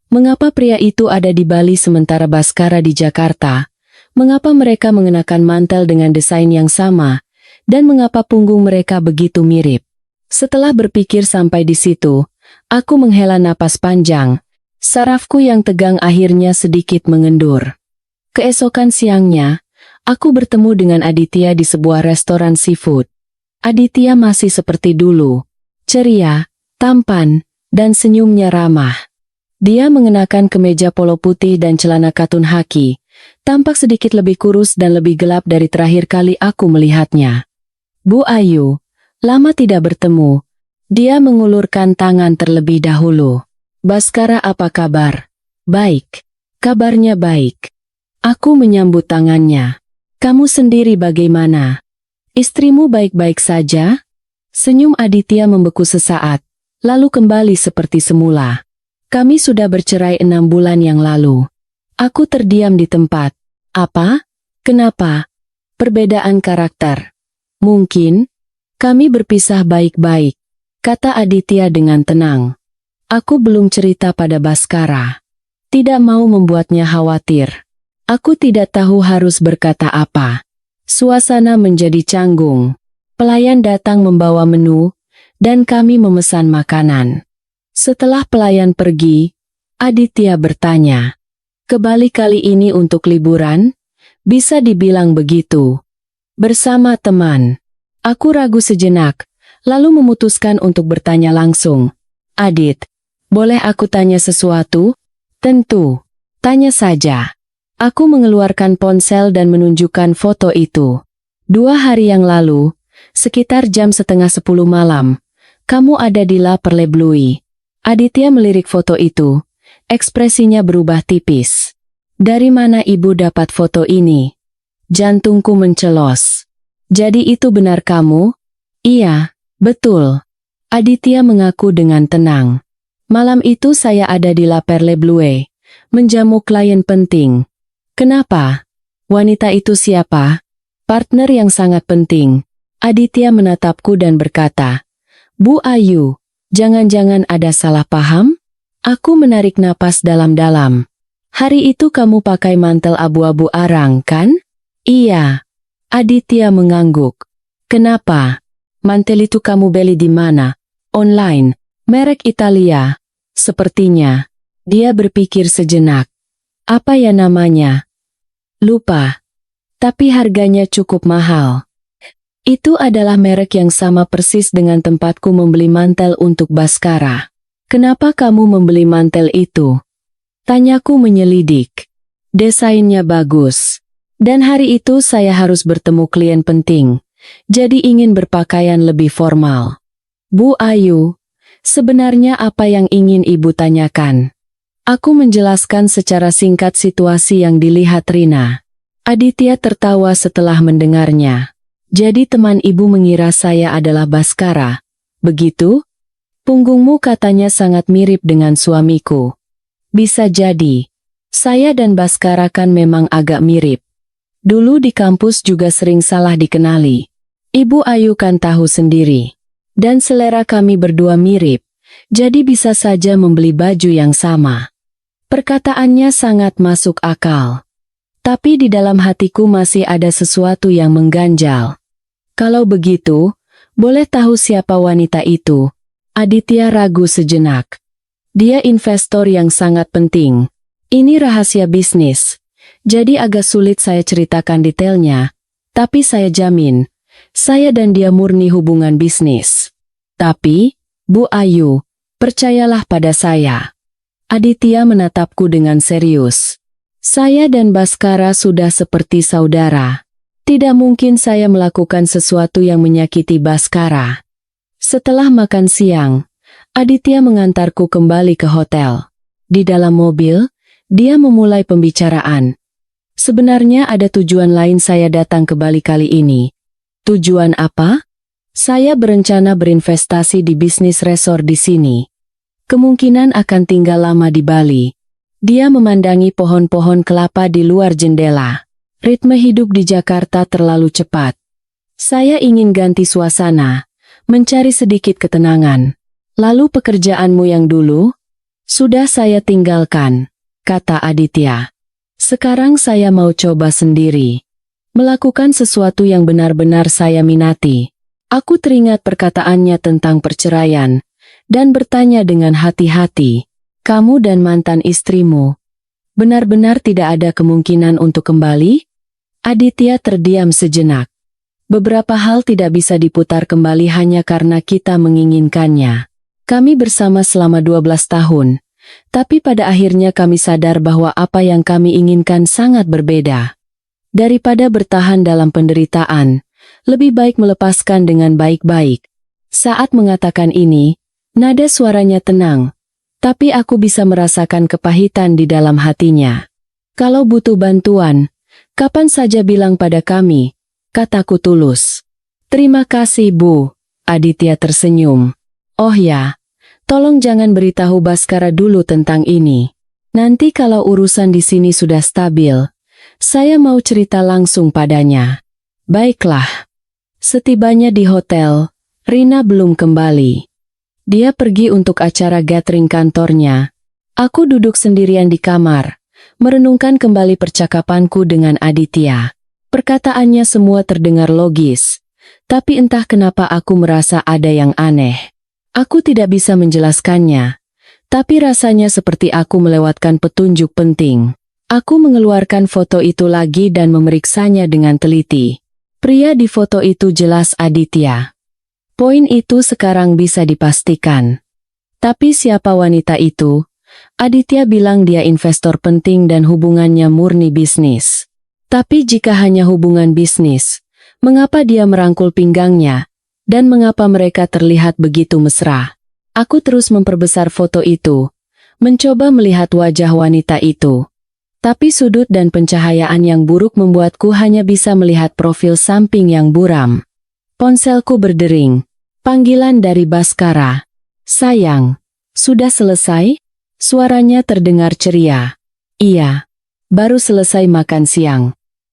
Mengapa pria itu ada di Bali sementara Baskara di Jakarta? Mengapa mereka mengenakan mantel dengan desain yang sama? Dan mengapa punggung mereka begitu mirip? Setelah berpikir sampai di situ, aku menghela napas panjang. Sarafku yang tegang akhirnya sedikit mengendur. Keesokan siangnya, aku bertemu dengan Aditya di sebuah restoran seafood. Aditya masih seperti dulu, ceria, tampan, dan senyumnya ramah. Dia mengenakan kemeja polo putih dan celana katun haki, tampak sedikit lebih kurus dan lebih gelap dari terakhir kali aku melihatnya. Bu Ayu, lama tidak bertemu. Dia mengulurkan tangan terlebih dahulu. Baskara, apa kabar? Baik. Kabarnya baik. Aku menyambut tangannya. Kamu sendiri bagaimana? Istrimu baik-baik saja? Senyum Aditya membeku sesaat, lalu kembali seperti semula. Kami sudah bercerai 6 bulan yang lalu. Aku terdiam di tempat. Apa? Kenapa? Perbedaan karakter. Mungkin, kami berpisah baik-baik, kata Aditya dengan tenang. Aku belum cerita pada Baskara. Tidak mau membuatnya khawatir. Aku tidak tahu harus berkata apa. Suasana menjadi canggung. Pelayan datang membawa menu, dan kami memesan makanan. Setelah pelayan pergi, Aditya bertanya, "Ke Bali kali ini untuk liburan?" Bisa dibilang begitu. Bersama teman. Aku ragu sejenak, lalu memutuskan untuk bertanya langsung. Adit, boleh aku tanya sesuatu? Tentu. Tanya saja. Aku mengeluarkan ponsel dan menunjukkan foto itu. 2 hari yang lalu, sekitar jam setengah 10 malam, kamu ada di La Perleblui. Aditya melirik foto itu. Ekspresinya berubah tipis. Dari mana ibu dapat foto ini? Jantungku mencelos. Jadi itu benar kamu? Iya, betul. Aditya mengaku dengan tenang. Malam itu saya ada di La Perleblui, menjamu klien penting. Kenapa? Wanita itu siapa? Partner yang sangat penting. Aditya menatapku dan berkata, Bu Ayu, jangan-jangan ada salah paham? Aku menarik napas dalam-dalam. Hari itu kamu pakai mantel abu-abu arang, kan? Iya. Aditya mengangguk. Kenapa? Mantel itu kamu beli di mana? Online. Merek Italia. Sepertinya. Dia berpikir sejenak. Apa ya namanya? Lupa. Tapi harganya cukup mahal. Itu adalah merek yang sama persis dengan tempatku membeli mantel untuk Baskara. Kenapa kamu membeli mantel itu? Tanyaku menyelidik. Desainnya bagus. Dan hari itu saya harus bertemu klien penting. Jadi ingin berpakaian lebih formal. Bu Ayu, sebenarnya apa yang ingin ibu tanyakan? Aku menjelaskan secara singkat situasi yang dilihat Rina. Aditya tertawa setelah mendengarnya. Jadi teman ibu mengira saya adalah Baskara. Begitu? Punggungmu katanya sangat mirip dengan suamiku. Bisa jadi. Saya dan Baskara kan memang agak mirip. Dulu di kampus juga sering salah dikenali. Ibu Ayu kan tahu sendiri. Dan selera kami berdua mirip. Jadi bisa saja membeli baju yang sama. Perkataannya sangat masuk akal. Tapi di dalam hatiku masih ada sesuatu yang mengganjal. Kalau begitu, boleh tahu siapa wanita itu? Aditya ragu sejenak. Dia investor yang sangat penting. Ini rahasia bisnis. Jadi agak sulit saya ceritakan detailnya. Tapi saya jamin, saya dan dia murni hubungan bisnis. Tapi, Bu Ayu, percayalah pada saya. Aditya menatapku dengan serius. Saya dan Baskara sudah seperti saudara. Tidak mungkin saya melakukan sesuatu yang menyakiti Baskara. Setelah makan siang, Aditya mengantarku kembali ke hotel. Di dalam mobil, dia memulai pembicaraan. Sebenarnya ada tujuan lain saya datang ke Bali kali ini. Tujuan apa? Saya berencana berinvestasi di bisnis resort di sini. Kemungkinan akan tinggal lama di Bali. Dia memandangi pohon-pohon kelapa di luar jendela. Ritme hidup di Jakarta terlalu cepat. Saya ingin ganti suasana. Mencari sedikit ketenangan. Lalu pekerjaanmu yang dulu? Sudah saya tinggalkan, kata Aditya. Sekarang saya mau coba sendiri. Melakukan sesuatu yang benar-benar saya minati. Aku teringat perkataannya tentang perceraian, dan bertanya dengan hati-hati. Kamu dan mantan istrimu, benar-benar tidak ada kemungkinan untuk kembali? Aditya terdiam sejenak. Beberapa hal tidak bisa diputar kembali hanya karena kita menginginkannya. Kami bersama selama 12 tahun, tapi pada akhirnya kami sadar bahwa apa yang kami inginkan sangat berbeda. Daripada bertahan dalam penderitaan, lebih baik melepaskan dengan baik-baik. Saat mengatakan ini, nada suaranya tenang, tapi aku bisa merasakan kepahitan di dalam hatinya. Kalau butuh bantuan, kapan saja bilang pada kami, kataku tulus. Terima kasih Bu, Aditya tersenyum. Oh ya, tolong jangan beritahu Baskara dulu tentang ini. Nanti kalau urusan di sini sudah stabil, saya mau cerita langsung padanya. Baiklah. Setibanya di hotel, Rina belum kembali. Dia pergi untuk acara gathering kantornya. Aku duduk sendirian di kamar, merenungkan kembali percakapanku dengan Aditya. Perkataannya semua terdengar logis, tapi entah kenapa aku merasa ada yang aneh. Aku tidak bisa menjelaskannya, tapi rasanya seperti aku melewatkan petunjuk penting. Aku mengeluarkan foto itu lagi dan memeriksanya dengan teliti. Pria di foto itu jelas Aditya. Poin itu sekarang bisa dipastikan. Tapi siapa wanita itu? Aditya bilang dia investor penting dan hubungannya murni bisnis. Tapi jika hanya hubungan bisnis, mengapa dia merangkul pinggangnya? Dan mengapa mereka terlihat begitu mesra? Aku terus memperbesar foto itu, mencoba melihat wajah wanita itu. Tapi sudut dan pencahayaan yang buruk membuatku hanya bisa melihat profil samping yang buram. Ponselku berdering. Panggilan dari Baskara. Sayang, sudah selesai? Suaranya terdengar ceria. Iya, baru selesai makan siang.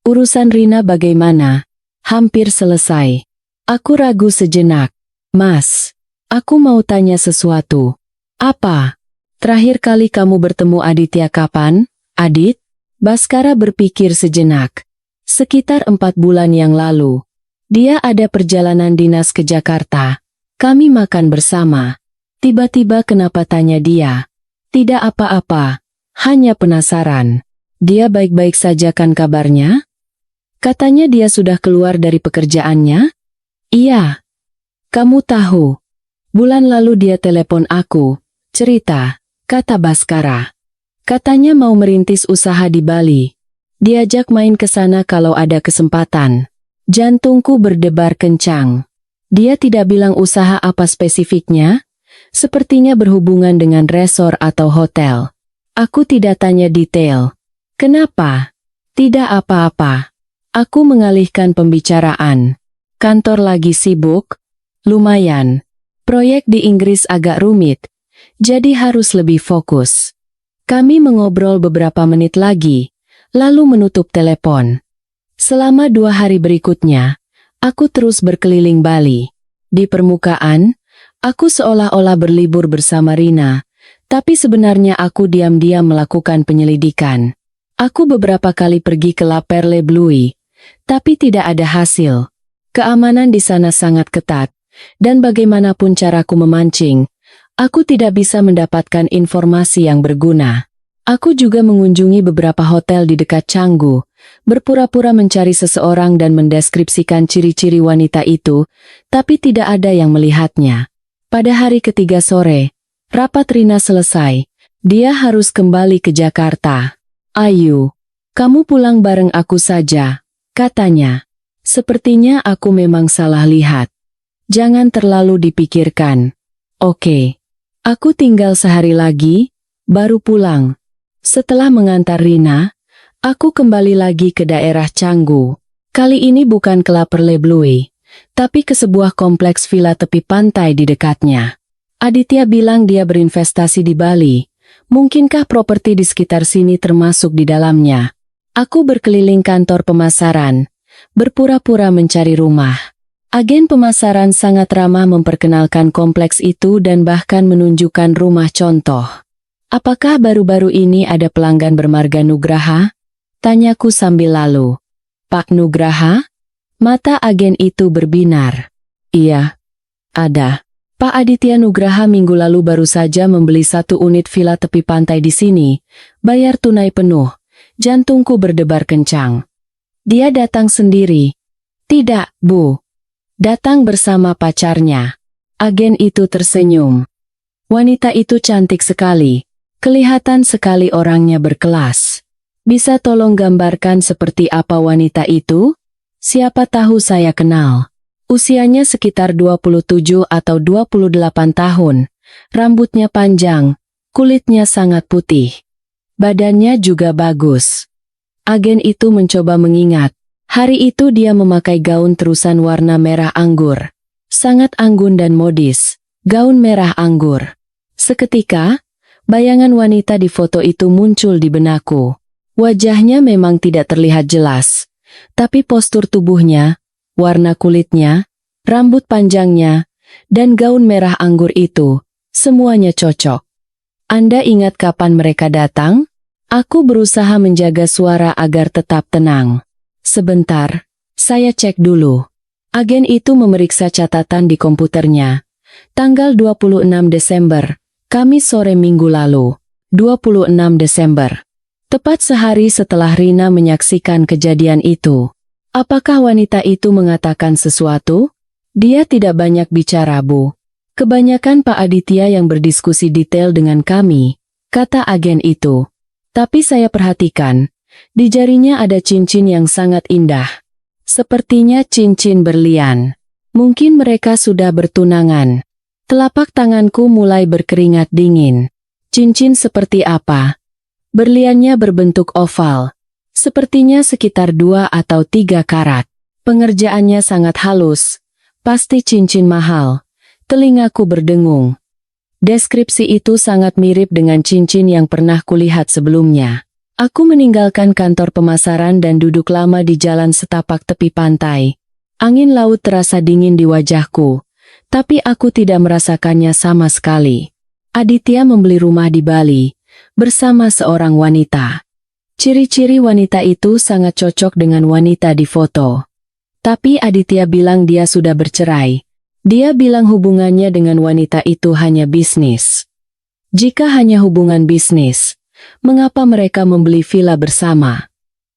Urusan Rina bagaimana? Hampir selesai. Aku ragu sejenak. Mas, aku mau tanya sesuatu. Apa? Terakhir kali kamu bertemu Aditya kapan, Adit? Baskara berpikir sejenak. Sekitar 4 bulan yang lalu. Dia ada perjalanan dinas ke Jakarta. Kami makan bersama. Tiba-tiba kenapa tanya dia? Tidak apa-apa, hanya penasaran. Dia baik-baik saja kan kabarnya? Katanya dia sudah keluar dari pekerjaannya? Iya. Kamu tahu. Bulan lalu dia telepon aku, cerita, kata Baskara. Katanya mau merintis usaha di Bali. Diajak main ke sana kalau ada kesempatan. Jantungku berdebar kencang. Dia tidak bilang usaha apa spesifiknya? Sepertinya berhubungan dengan resor atau hotel. Aku tidak tanya detail. Kenapa? Tidak apa-apa. Aku mengalihkan pembicaraan. Kantor lagi sibuk? Lumayan. Proyek di Inggris agak rumit, jadi harus lebih fokus. Kami mengobrol beberapa menit lagi, lalu menutup telepon. Selama 2 hari berikutnya, aku terus berkeliling Bali. Di permukaan, aku seolah-olah berlibur bersama Rina, tapi sebenarnya aku diam-diam melakukan penyelidikan. Aku beberapa kali pergi ke La Perle Blue, tapi tidak ada hasil. Keamanan di sana sangat ketat, dan bagaimanapun caraku memancing, aku tidak bisa mendapatkan informasi yang berguna. Aku juga mengunjungi beberapa hotel di dekat Canggu, berpura-pura mencari seseorang dan mendeskripsikan ciri-ciri wanita itu, tapi tidak ada yang melihatnya. Pada hari ketiga sore, rapat Rina selesai. Dia harus kembali ke Jakarta. Ayu, kamu pulang bareng aku saja, katanya. Sepertinya aku memang salah lihat. Jangan terlalu dipikirkan. Oke. Aku tinggal sehari lagi, baru pulang. Setelah mengantar Rina, aku kembali lagi ke daerah Canggu. Kali ini bukan ke La Perle Blue, tapi ke sebuah kompleks villa tepi pantai di dekatnya. Aditya bilang dia berinvestasi di Bali. Mungkinkah properti di sekitar sini termasuk di dalamnya? Aku berkeliling kantor pemasaran, berpura-pura mencari rumah. Agen pemasaran sangat ramah memperkenalkan kompleks itu dan bahkan menunjukkan rumah contoh. Apakah baru-baru ini ada pelanggan bermarga Nugraha? Tanyaku sambil lalu. Pak Nugraha? Mata agen itu berbinar. Iya, ada. Pak Aditya Nugraha minggu lalu baru saja membeli 1 unit villa tepi pantai di sini, bayar tunai penuh. Jantungku berdebar kencang. Dia datang sendiri. Tidak, Bu. Datang bersama pacarnya. Agen itu tersenyum. Wanita itu cantik sekali. Kelihatan sekali orangnya berkelas. Bisa tolong gambarkan seperti apa wanita itu? Siapa tahu saya kenal. Usianya sekitar 27 atau 28 tahun. Rambutnya panjang, kulitnya sangat putih. Badannya juga bagus. Agen itu mencoba mengingat. Hari itu dia memakai gaun terusan warna merah anggur. Sangat anggun dan modis. Gaun merah anggur. Seketika, bayangan wanita di foto itu muncul di benakku. Wajahnya memang tidak terlihat jelas. Tapi postur tubuhnya, warna kulitnya, rambut panjangnya, dan gaun merah anggur itu, semuanya cocok. Anda ingat kapan mereka datang? Aku berusaha menjaga suara agar tetap tenang. Sebentar, saya cek dulu. Agen itu memeriksa catatan di komputernya. Tanggal 26 Desember, Kamis sore minggu lalu. 26 Desember. Tepat sehari setelah Rina menyaksikan kejadian itu. Apakah wanita itu mengatakan sesuatu? Dia tidak banyak bicara, Bu. Kebanyakan Pak Aditya yang berdiskusi detail dengan kami, kata agen itu. Tapi saya perhatikan, di jarinya ada cincin yang sangat indah. Sepertinya cincin berlian. Mungkin mereka sudah bertunangan. Telapak tanganku mulai berkeringat dingin. Cincin seperti apa? Berliannya berbentuk oval. Sepertinya sekitar 2 atau 3 karat. Pengerjaannya sangat halus. Pasti cincin mahal. Telingaku berdengung. Deskripsi itu sangat mirip dengan cincin yang pernah kulihat sebelumnya. Aku meninggalkan kantor pemasaran dan duduk lama di jalan setapak tepi pantai. Angin laut terasa dingin di wajahku, tapi aku tidak merasakannya sama sekali. Aditya membeli rumah di Bali bersama seorang wanita. Ciri-ciri wanita itu sangat cocok dengan wanita di foto. Tapi Aditya bilang dia sudah bercerai. Dia bilang hubungannya dengan wanita itu hanya bisnis. Jika hanya hubungan bisnis, mengapa mereka membeli villa bersama?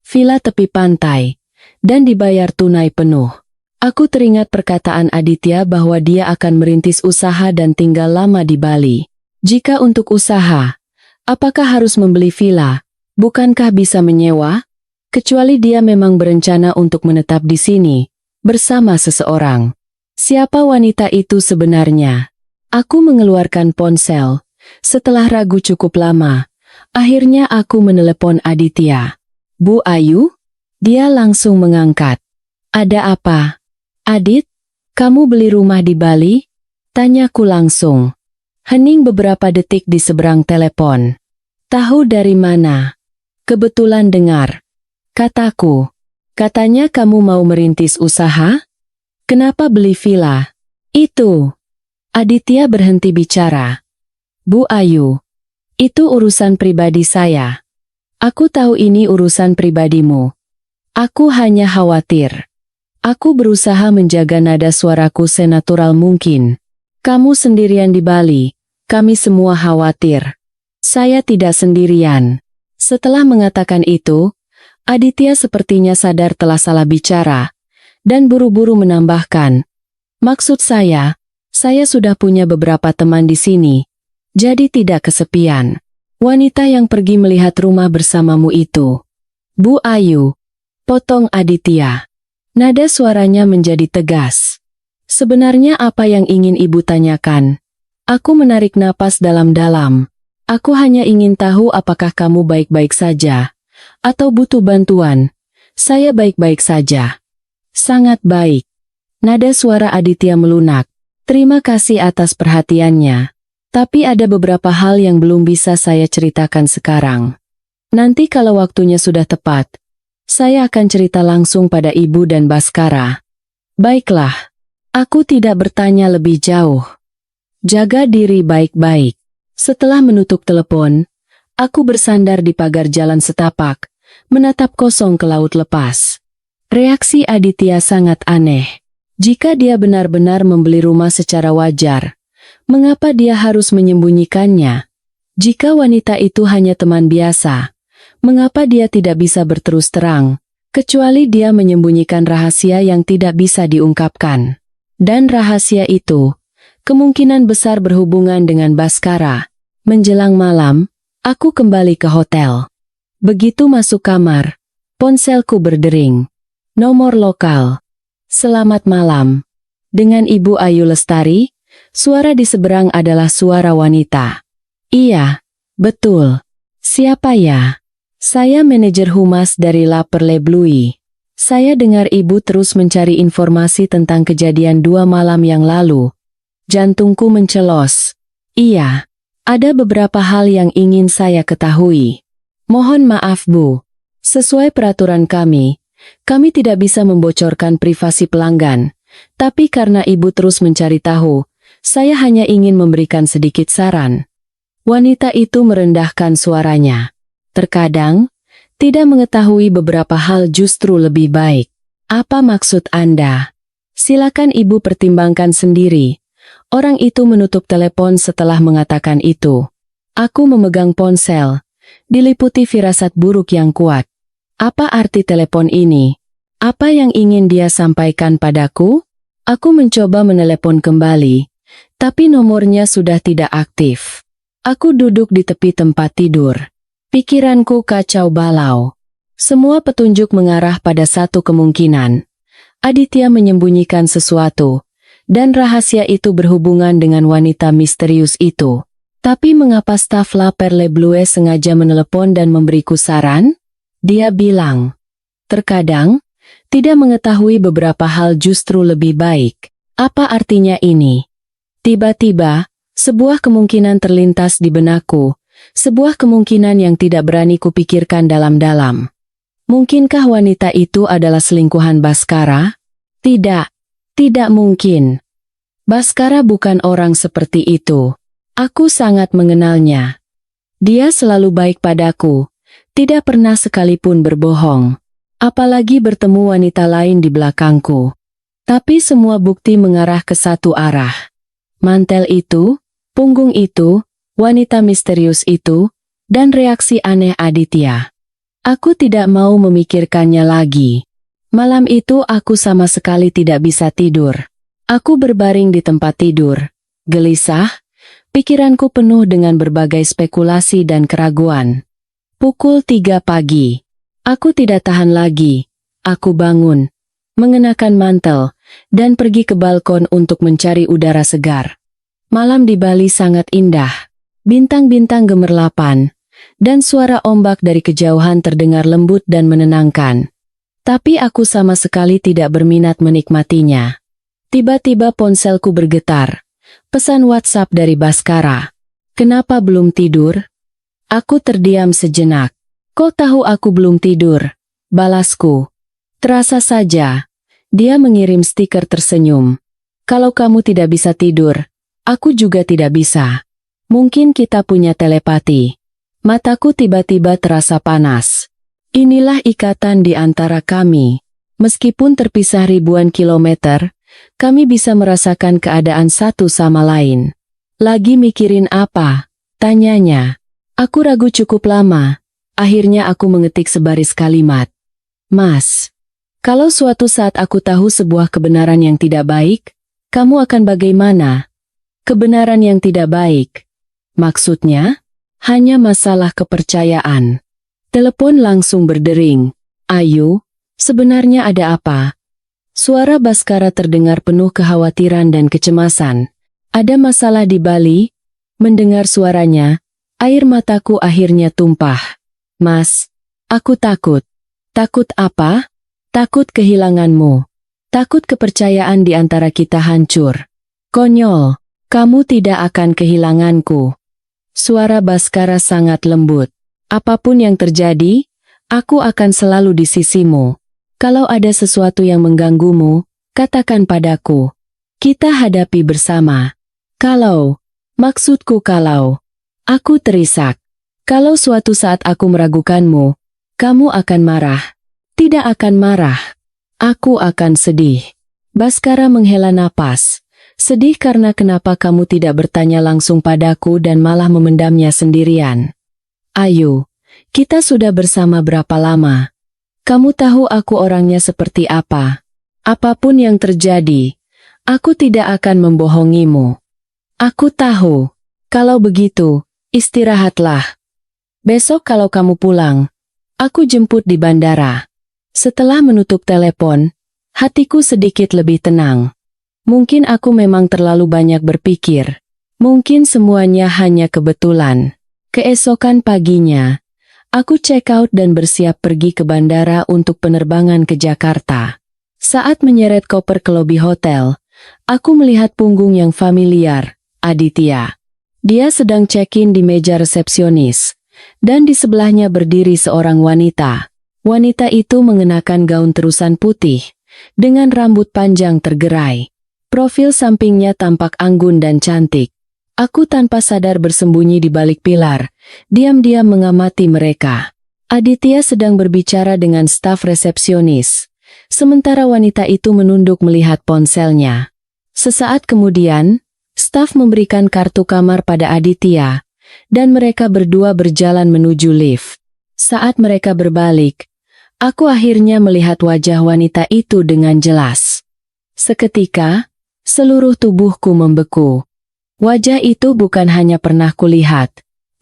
Villa tepi pantai, dan dibayar tunai penuh. Aku teringat perkataan Aditya bahwa dia akan merintis usaha dan tinggal lama di Bali. Jika untuk usaha, apakah harus membeli villa? Bukankah bisa menyewa? Kecuali dia memang berencana untuk menetap di sini, bersama seseorang. Siapa wanita itu sebenarnya? Aku mengeluarkan ponsel. Setelah ragu cukup lama, akhirnya aku menelepon Aditya. Bu Ayu? Dia langsung mengangkat. Ada apa? Adit, kamu beli rumah di Bali? Tanyaku langsung. Hening beberapa detik di seberang telepon. Tahu dari mana? Kebetulan dengar. Kataku. Katanya kamu mau merintis usaha? Kenapa beli villa? Itu. Aditya berhenti bicara. Bu Ayu, itu urusan pribadi saya. Aku tahu ini urusan pribadimu. Aku hanya khawatir. Aku berusaha menjaga nada suaraku senatural mungkin. Kamu sendirian di Bali, kami semua khawatir. Saya tidak sendirian. Setelah mengatakan itu, Aditya sepertinya sadar telah salah bicara, dan buru-buru menambahkan, maksud saya sudah punya beberapa teman di sini, jadi tidak kesepian. Wanita yang pergi melihat rumah bersamamu itu. Bu Ayu, potong Aditya. Nada suaranya menjadi tegas. Sebenarnya apa yang ingin ibu tanyakan? Aku menarik napas dalam-dalam. Aku hanya ingin tahu apakah kamu baik-baik saja, atau butuh bantuan. Saya baik-baik saja. Sangat baik. Nada suara Aditya melunak. Terima kasih atas perhatiannya. Tapi ada beberapa hal yang belum bisa saya ceritakan sekarang. Nanti kalau waktunya sudah tepat, saya akan cerita langsung pada ibu dan Baskara. Baiklah. Aku tidak bertanya lebih jauh. Jaga diri baik-baik. Setelah menutup telepon, aku bersandar di pagar jalan setapak, menatap kosong ke laut lepas. Reaksi Aditya sangat aneh. Jika dia benar-benar membeli rumah secara wajar, mengapa dia harus menyembunyikannya? Jika wanita itu hanya teman biasa, mengapa dia tidak bisa berterus terang, kecuali dia menyembunyikan rahasia yang tidak bisa diungkapkan? Dan rahasia itu, kemungkinan besar berhubungan dengan Baskara. Menjelang malam, aku kembali ke hotel. Begitu masuk kamar, ponselku berdering. Nomor lokal. Selamat malam. Dengan Ibu Ayu Lestari, suara di seberang adalah suara wanita. Iya, betul. Siapa ya? Saya manajer humas dari La Perle Blue. Saya dengar ibu terus mencari informasi tentang kejadian 2 malam yang lalu. Jantungku mencelos. Iya, ada beberapa hal yang ingin saya ketahui. Mohon maaf Bu. Sesuai peraturan kami tidak bisa membocorkan privasi pelanggan. Tapi karena ibu terus mencari tahu, saya hanya ingin memberikan sedikit saran. Wanita itu merendahkan suaranya. Terkadang, tidak mengetahui beberapa hal justru lebih baik. Apa maksud Anda? Silakan ibu pertimbangkan sendiri. Orang itu menutup telepon setelah mengatakan itu. Aku memegang ponsel, diliputi firasat buruk yang kuat. Apa arti telepon ini? Apa yang ingin dia sampaikan padaku? Aku mencoba menelepon kembali, tapi nomornya sudah tidak aktif. Aku duduk di tepi tempat tidur. Pikiranku kacau balau. Semua petunjuk mengarah pada satu kemungkinan. Aditya menyembunyikan sesuatu, dan rahasia itu berhubungan dengan wanita misterius itu. Tapi mengapa staf La Perle Blue sengaja menelepon dan memberiku saran? Dia bilang, terkadang, tidak mengetahui beberapa hal justru lebih baik. Apa artinya ini? Tiba-tiba, sebuah kemungkinan terlintas di benakku. Sebuah kemungkinan yang tidak berani kupikirkan dalam-dalam. Mungkinkah wanita itu adalah selingkuhan Baskara? Tidak, tidak mungkin. Baskara bukan orang seperti itu. Aku sangat mengenalnya. Dia selalu baik padaku, tidak pernah sekalipun berbohong. Apalagi bertemu wanita lain di belakangku. Tapi semua bukti mengarah ke satu arah. Mantel itu, punggung itu, wanita misterius itu, dan reaksi aneh Aditya. Aku tidak mau memikirkannya lagi. Malam itu aku sama sekali tidak bisa tidur. Aku berbaring di tempat tidur, gelisah. Pikiranku penuh dengan berbagai spekulasi dan keraguan. Pukul 3 pagi. Aku tidak tahan lagi. Aku bangun, mengenakan mantel, dan pergi ke balkon untuk mencari udara segar. Malam di Bali sangat indah. Bintang-bintang gemerlapan, dan suara ombak dari kejauhan terdengar lembut dan menenangkan. Tapi aku sama sekali tidak berminat menikmatinya. Tiba-tiba ponselku bergetar. Pesan WhatsApp dari Baskara. Kenapa belum tidur? Aku terdiam sejenak. Kok tahu aku belum tidur? Balasku. Terasa saja. Dia mengirim stiker tersenyum. Kalau kamu tidak bisa tidur, aku juga tidak bisa. Mungkin kita punya telepati. Mataku tiba-tiba terasa panas. Inilah ikatan di antara kami. Meskipun terpisah ribuan kilometer, kami bisa merasakan keadaan satu sama lain. Lagi mikirin apa? Tanyanya. Aku ragu cukup lama. Akhirnya aku mengetik sebaris kalimat. Mas, kalau suatu saat aku tahu sebuah kebenaran yang tidak baik, kamu akan bagaimana? Kebenaran yang tidak baik. Maksudnya? Hanya masalah kepercayaan. Telepon langsung berdering. Ayu, sebenarnya ada apa? Suara Baskara terdengar penuh kekhawatiran dan kecemasan. Ada masalah di Bali? Mendengar suaranya, air mataku akhirnya tumpah. Mas, aku takut. Takut apa? Takut kehilanganmu. Takut kepercayaan di antara kita hancur. Konyol, kamu tidak akan kehilanganku. Suara Baskara sangat lembut. Apapun yang terjadi, aku akan selalu di sisimu. Kalau ada sesuatu yang mengganggumu, katakan padaku. Kita hadapi bersama. Kalau, maksudku kalau. Aku terisak. Kalau suatu saat aku meragukanmu, kamu akan marah. Tidak akan marah. Aku akan sedih. Baskara menghela napas. Sedih karena kenapa kamu tidak bertanya langsung padaku dan malah memendamnya sendirian. Ayu, kita sudah bersama berapa lama? Kamu tahu aku orangnya seperti apa. Apapun yang terjadi, aku tidak akan membohongimu. Aku tahu. Kalau begitu, istirahatlah. Besok kalau kamu pulang, aku jemput di bandara. Setelah menutup telepon, hatiku sedikit lebih tenang. Mungkin aku memang terlalu banyak berpikir. Mungkin semuanya hanya kebetulan. Keesokan paginya, aku check out dan bersiap pergi ke bandara untuk penerbangan ke Jakarta. Saat menyeret koper ke lobi hotel, aku melihat punggung yang familiar, Aditya. Dia sedang check-in di meja resepsionis, dan di sebelahnya berdiri seorang wanita. Wanita itu mengenakan gaun terusan putih, dengan rambut panjang tergerai. Profil sampingnya tampak anggun dan cantik. Aku tanpa sadar bersembunyi di balik pilar, diam-diam mengamati mereka. Aditya sedang berbicara dengan staf resepsionis, sementara wanita itu menunduk melihat ponselnya. Sesaat kemudian, staf memberikan kartu kamar pada Aditya, dan mereka berdua berjalan menuju lift. Saat mereka berbalik, aku akhirnya melihat wajah wanita itu dengan jelas. Seketika, seluruh tubuhku membeku. Wajah itu bukan hanya pernah kulihat,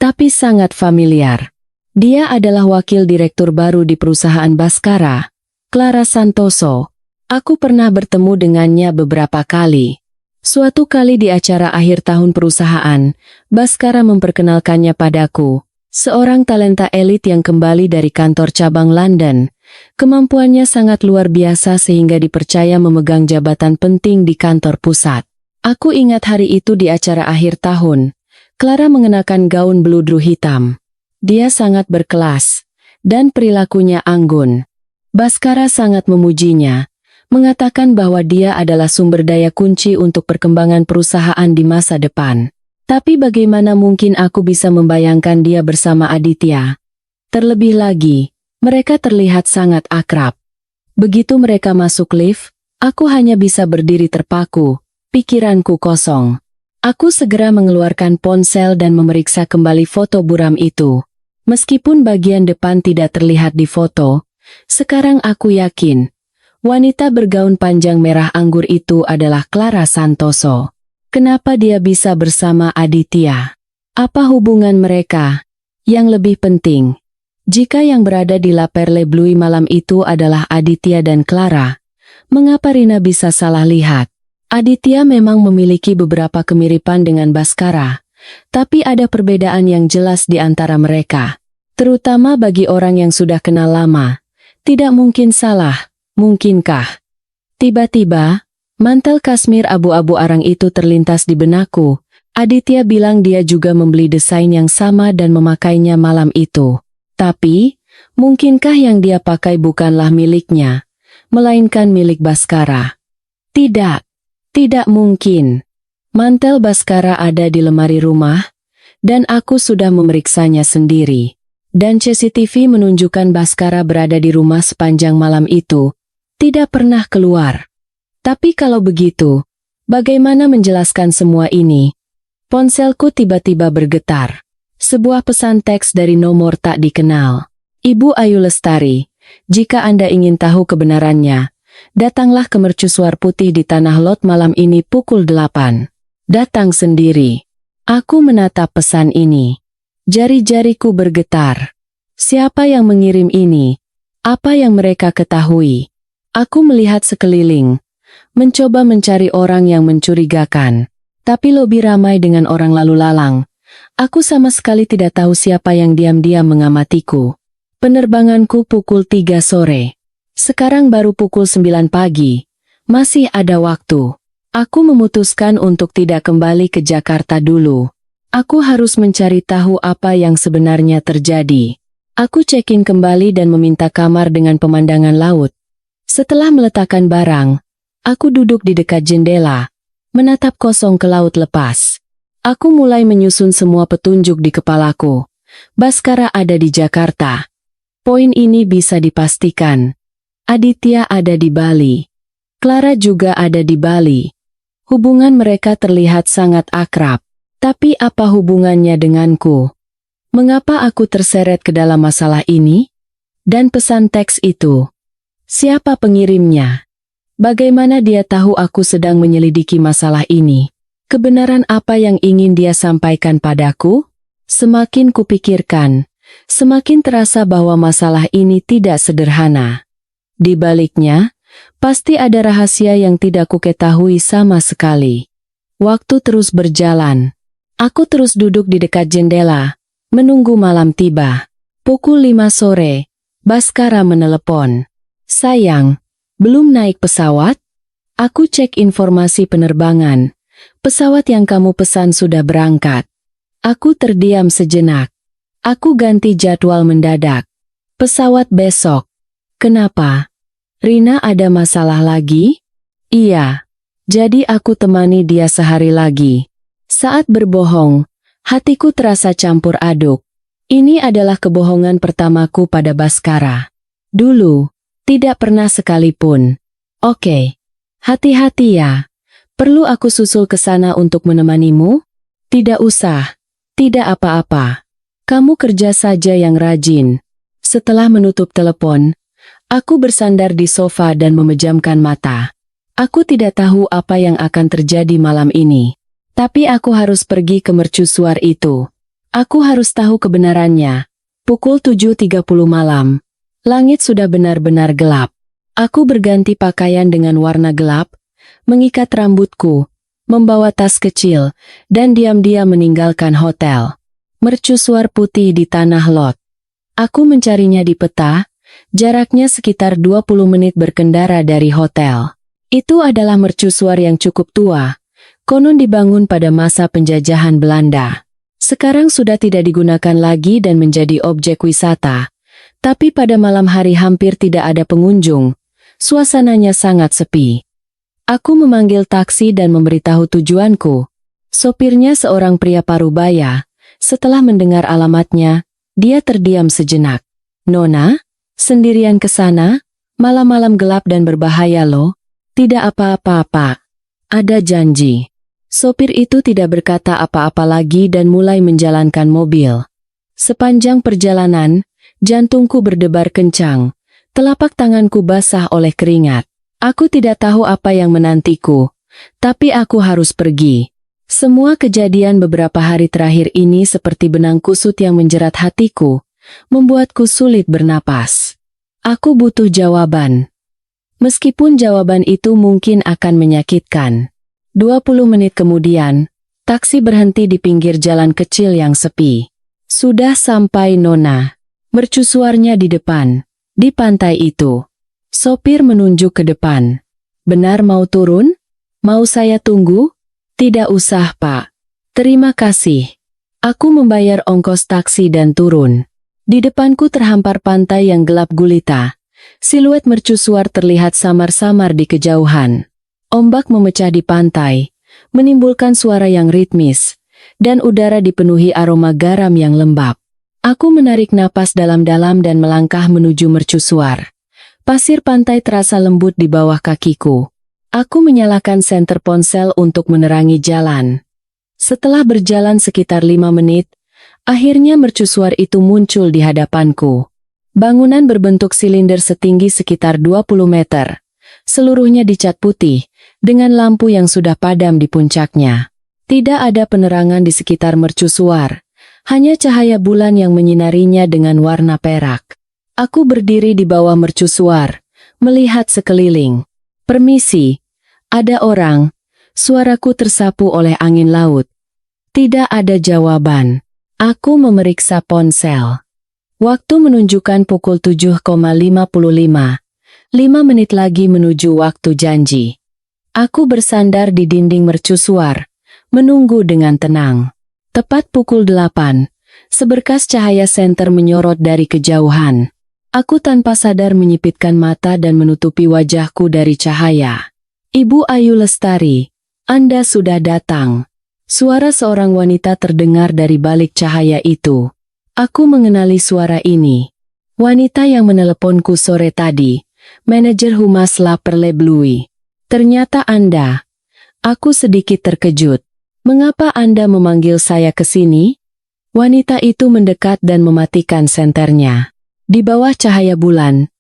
tapi sangat familiar. Dia adalah wakil direktur baru di perusahaan Baskara, Clara Santoso. Aku pernah bertemu dengannya beberapa kali. Suatu kali di acara akhir tahun perusahaan, Baskara memperkenalkannya padaku, seorang talenta elit yang kembali dari kantor cabang London. Kemampuannya sangat luar biasa sehingga dipercaya memegang jabatan penting di kantor pusat. Aku ingat hari itu di acara akhir tahun. Clara mengenakan gaun bludru hitam. Dia sangat berkelas, dan perilakunya anggun. Baskara sangat memujinya, mengatakan bahwa dia adalah sumber daya kunci untuk perkembangan perusahaan di masa depan. Tapi bagaimana mungkin aku bisa membayangkan dia bersama Aditya? Terlebih lagi, mereka terlihat sangat akrab. Begitu mereka masuk lift, aku hanya bisa berdiri terpaku, pikiranku kosong. Aku segera mengeluarkan ponsel dan memeriksa kembali foto buram itu. Meskipun bagian depan tidak terlihat di foto, sekarang aku yakin, wanita bergaun panjang merah anggur itu adalah Clara Santoso. Kenapa dia bisa bersama Aditya? Apa hubungan mereka? Yang lebih penting, jika yang berada di La Perle Blue malam itu adalah Aditya dan Clara, mengapa Rina bisa salah lihat? Aditya memang memiliki beberapa kemiripan dengan Bhaskara, tapi ada perbedaan yang jelas di antara mereka. Terutama bagi orang yang sudah kenal lama. Tidak mungkin salah, mungkinkah? Tiba-tiba, mantel kasmir abu-abu arang itu terlintas di benakku. Aditya bilang dia juga membeli desain yang sama dan memakainya malam itu. Tapi, mungkinkah yang dia pakai bukanlah miliknya, melainkan milik Bhaskara? Tidak, tidak mungkin. Mantel Bhaskara ada di lemari rumah, dan aku sudah memeriksanya sendiri. Dan CCTV menunjukkan Bhaskara berada di rumah sepanjang malam itu, tidak pernah keluar. Tapi kalau begitu, bagaimana menjelaskan semua ini? Ponselku tiba-tiba bergetar. Sebuah pesan teks dari nomor tak dikenal. Ibu Ayu Lestari, jika Anda ingin tahu kebenarannya, datanglah ke Mercusuar Putih di Tanah Lot malam ini pukul 8. Datang sendiri. Aku menatap pesan ini. Jari-jariku bergetar. Siapa yang mengirim ini? Apa yang mereka ketahui? Aku melihat sekeliling, mencoba mencari orang yang mencurigakan. Tapi lobi ramai dengan orang lalu lalang. Aku sama sekali tidak tahu siapa yang diam-diam mengamatiku. Penerbanganku pukul 3 sore. Sekarang baru pukul 9 pagi. Masih ada waktu. Aku memutuskan untuk tidak kembali ke Jakarta dulu. Aku harus mencari tahu apa yang sebenarnya terjadi. Aku check-in kembali dan meminta kamar dengan pemandangan laut. Setelah meletakkan barang, aku duduk di dekat jendela, menatap kosong ke laut lepas. Aku mulai menyusun semua petunjuk di kepalaku. Bhaskara ada di Jakarta. Poin ini bisa dipastikan. Aditya ada di Bali. Clara juga ada di Bali. Hubungan mereka terlihat sangat akrab. Tapi apa hubungannya denganku? Mengapa aku terseret ke dalam masalah ini? Dan pesan teks itu. Siapa pengirimnya? Bagaimana dia tahu aku sedang menyelidiki masalah ini? Kebenaran apa yang ingin dia sampaikan padaku? Semakin kupikirkan, semakin terasa bahwa masalah ini tidak sederhana. Di baliknya, pasti ada rahasia yang tidak kuketahui sama sekali. Waktu terus berjalan. Aku terus duduk di dekat jendela, menunggu malam tiba. Pukul 5 sore, Bhaskara menelepon. Sayang, belum naik pesawat? Aku cek informasi penerbangan. Pesawat yang kamu pesan sudah berangkat. Aku terdiam sejenak. Aku ganti jadwal mendadak. Pesawat besok. Kenapa? Rina ada masalah lagi? Iya. Jadi aku temani dia sehari lagi. Saat berbohong, hatiku terasa campur aduk. Ini adalah kebohongan pertamaku pada Bhaskara. Dulu, tidak pernah sekalipun. Oke. Hati-hati ya. Perlu aku susul ke sana untuk menemanimu? Tidak usah. Tidak apa-apa. Kamu kerja saja yang rajin. Setelah menutup telepon, aku bersandar di sofa dan memejamkan mata. Aku tidak tahu apa yang akan terjadi malam ini. Tapi aku harus pergi ke mercusuar itu. Aku harus tahu kebenarannya. Pukul 7.30 malam. Langit sudah benar-benar gelap. Aku berganti pakaian dengan warna gelap, mengikat rambutku, membawa tas kecil, dan diam-diam meninggalkan hotel. Mercusuar Putih di Tanah Lot. Aku mencarinya di peta, jaraknya sekitar 20 menit berkendara dari hotel. Itu adalah mercusuar yang cukup tua, konon dibangun pada masa penjajahan Belanda. Sekarang sudah tidak digunakan lagi dan menjadi objek wisata. Tapi pada malam hari hampir tidak ada pengunjung. Suasananya sangat sepi. Aku memanggil taksi dan memberitahu tujuanku. Sopirnya seorang pria parubaya. Setelah mendengar alamatnya, dia terdiam sejenak. Nona, sendirian ke sana? Malam-malam gelap dan berbahaya loh. Tidak apa-apa. Ada janji. Sopir itu tidak berkata apa-apa lagi dan mulai menjalankan mobil. Sepanjang perjalanan, jantungku berdebar kencang. Telapak tanganku basah oleh keringat. Aku tidak tahu apa yang menantiku, tapi aku harus pergi. Semua kejadian beberapa hari terakhir ini seperti benang kusut yang menjerat hatiku, membuatku sulit bernapas. Aku butuh jawaban. Meskipun jawaban itu mungkin akan menyakitkan. 20 menit kemudian, taksi berhenti di pinggir jalan kecil yang sepi. Sudah sampai, Nona. Mercusuarnya di depan, di pantai itu. Sopir menunjuk ke depan. Benar mau turun? Mau saya tunggu? Tidak usah, Pak. Terima kasih. Aku membayar ongkos taksi dan turun. Di depanku terhampar pantai yang gelap gulita. Siluet mercusuar terlihat samar-samar di kejauhan. Ombak memecah di pantai, menimbulkan suara yang ritmis, dan udara dipenuhi aroma garam yang lembab. Aku menarik napas dalam-dalam dan melangkah menuju mercusuar. Pasir pantai terasa lembut di bawah kakiku. Aku menyalakan senter ponsel untuk menerangi jalan. Setelah berjalan sekitar 5 menit, akhirnya mercusuar itu muncul di hadapanku. Bangunan berbentuk silinder setinggi sekitar 20 meter. Seluruhnya dicat putih, dengan lampu yang sudah padam di puncaknya. Tidak ada penerangan di sekitar mercusuar, hanya cahaya bulan yang menyinarinya dengan warna perak. Aku berdiri di bawah mercusuar, melihat sekeliling. Permisi, ada orang. Suaraku tersapu oleh angin laut. Tidak ada jawaban. Aku memeriksa ponsel. Waktu menunjukkan pukul 7.55. 5 menit lagi menuju waktu janji. Aku bersandar di dinding mercusuar, menunggu dengan tenang. Tepat pukul 8, seberkas cahaya senter menyorot dari kejauhan. Aku tanpa sadar menyipitkan mata dan menutupi wajahku dari cahaya. Ibu Ayu Lestari, Anda sudah datang. Suara seorang wanita terdengar dari balik cahaya itu. Aku mengenali suara ini. Wanita yang meneleponku sore tadi, manajer humas La Perle Blue. Ternyata Anda. Aku sedikit terkejut. Mengapa Anda memanggil saya ke sini? Wanita itu mendekat dan mematikan senternya. Di bawah cahaya bulan,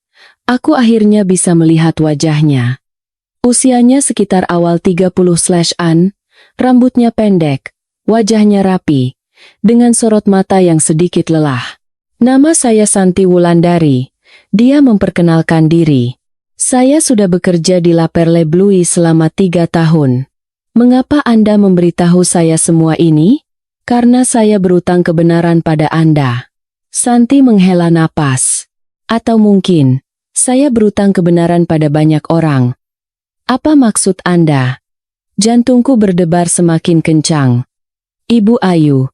aku akhirnya bisa melihat wajahnya. Usianya sekitar awal 30-an, rambutnya pendek, wajahnya rapi, dengan sorot mata yang sedikit lelah. Nama saya Santi Wulandari. Dia memperkenalkan diri. Saya sudah bekerja di La Perle Blue selama 3 tahun. Mengapa Anda memberitahu saya semua ini? Karena saya berutang kebenaran pada Anda. Santi menghela napas. Atau mungkin, saya berutang kebenaran pada banyak orang. Apa maksud Anda? Jantungku berdebar semakin kencang. Ibu Ayu,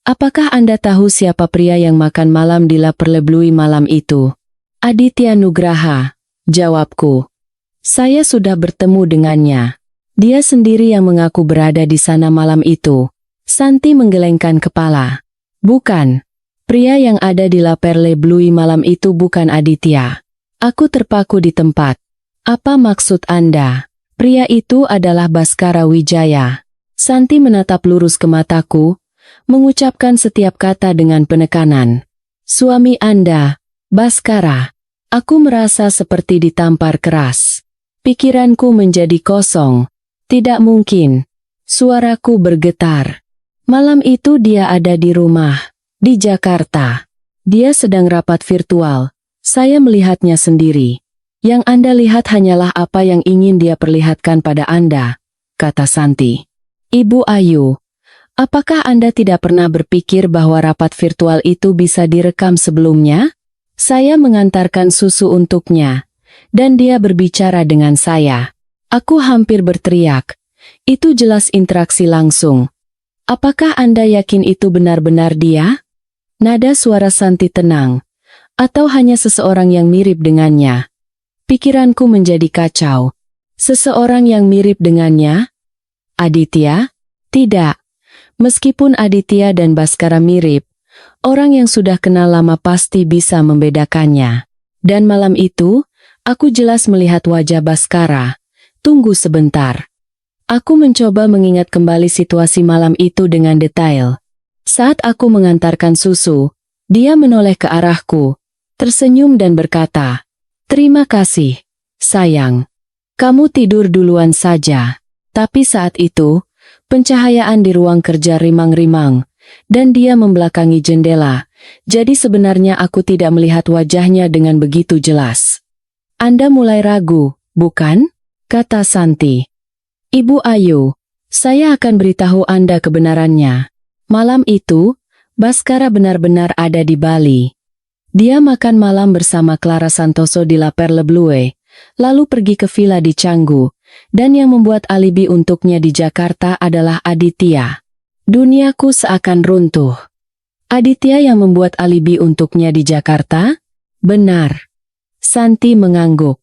apakah Anda tahu siapa pria yang makan malam di La Perle Blue malam itu? Aditya Nugraha, jawabku. Saya sudah bertemu dengannya. Dia sendiri yang mengaku berada di sana malam itu. Santi menggelengkan kepala. Bukan. Pria yang ada di La Perle Blue malam itu bukan Aditya. Aku terpaku di tempat. Apa maksud Anda? Pria itu adalah Baskara Wijaya. Santi menatap lurus ke mataku, mengucapkan setiap kata dengan penekanan. Suami Anda, Baskara. Aku merasa seperti ditampar keras. Pikiranku menjadi kosong. Tidak mungkin. Suaraku bergetar. Malam itu dia ada di rumah. Di Jakarta. Dia sedang rapat virtual. Saya melihatnya sendiri. Yang Anda lihat hanyalah apa yang ingin dia perlihatkan pada Anda, kata Santi. Ibu Ayu, apakah Anda tidak pernah berpikir bahwa rapat virtual itu bisa direkam sebelumnya? Saya mengantarkan susu untuknya, dan dia berbicara dengan saya. Aku hampir berteriak. Itu jelas interaksi langsung. Apakah Anda yakin itu benar-benar dia? Nada suara Santi tenang. Atau hanya seseorang yang mirip dengannya? Pikiranku menjadi kacau. Seseorang yang mirip dengannya? Aditya? Tidak. Meskipun Aditya dan Baskara mirip, orang yang sudah kenal lama pasti bisa membedakannya. Dan malam itu, aku jelas melihat wajah Baskara. Tunggu sebentar. Aku mencoba mengingat kembali situasi malam itu dengan detail. Saat aku mengantarkan susu, dia menoleh ke arahku, tersenyum dan berkata, "Terima kasih, sayang. Kamu tidur duluan saja." Tapi saat itu, pencahayaan di ruang kerja rimang-rimang, dan dia membelakangi jendela, jadi sebenarnya aku tidak melihat wajahnya dengan begitu jelas. "Anda mulai ragu, bukan?" kata Santi. "Ibu Ayu, saya akan beritahu Anda kebenarannya. Malam itu, Baskara benar-benar ada di Bali. Dia makan malam bersama Clara Santoso di La Perle Blue, lalu pergi ke villa di Canggu, dan yang membuat alibi untuknya di Jakarta adalah Aditya. Duniaku seakan runtuh. Aditya yang membuat alibi untuknya di Jakarta? Benar." Santi mengangguk.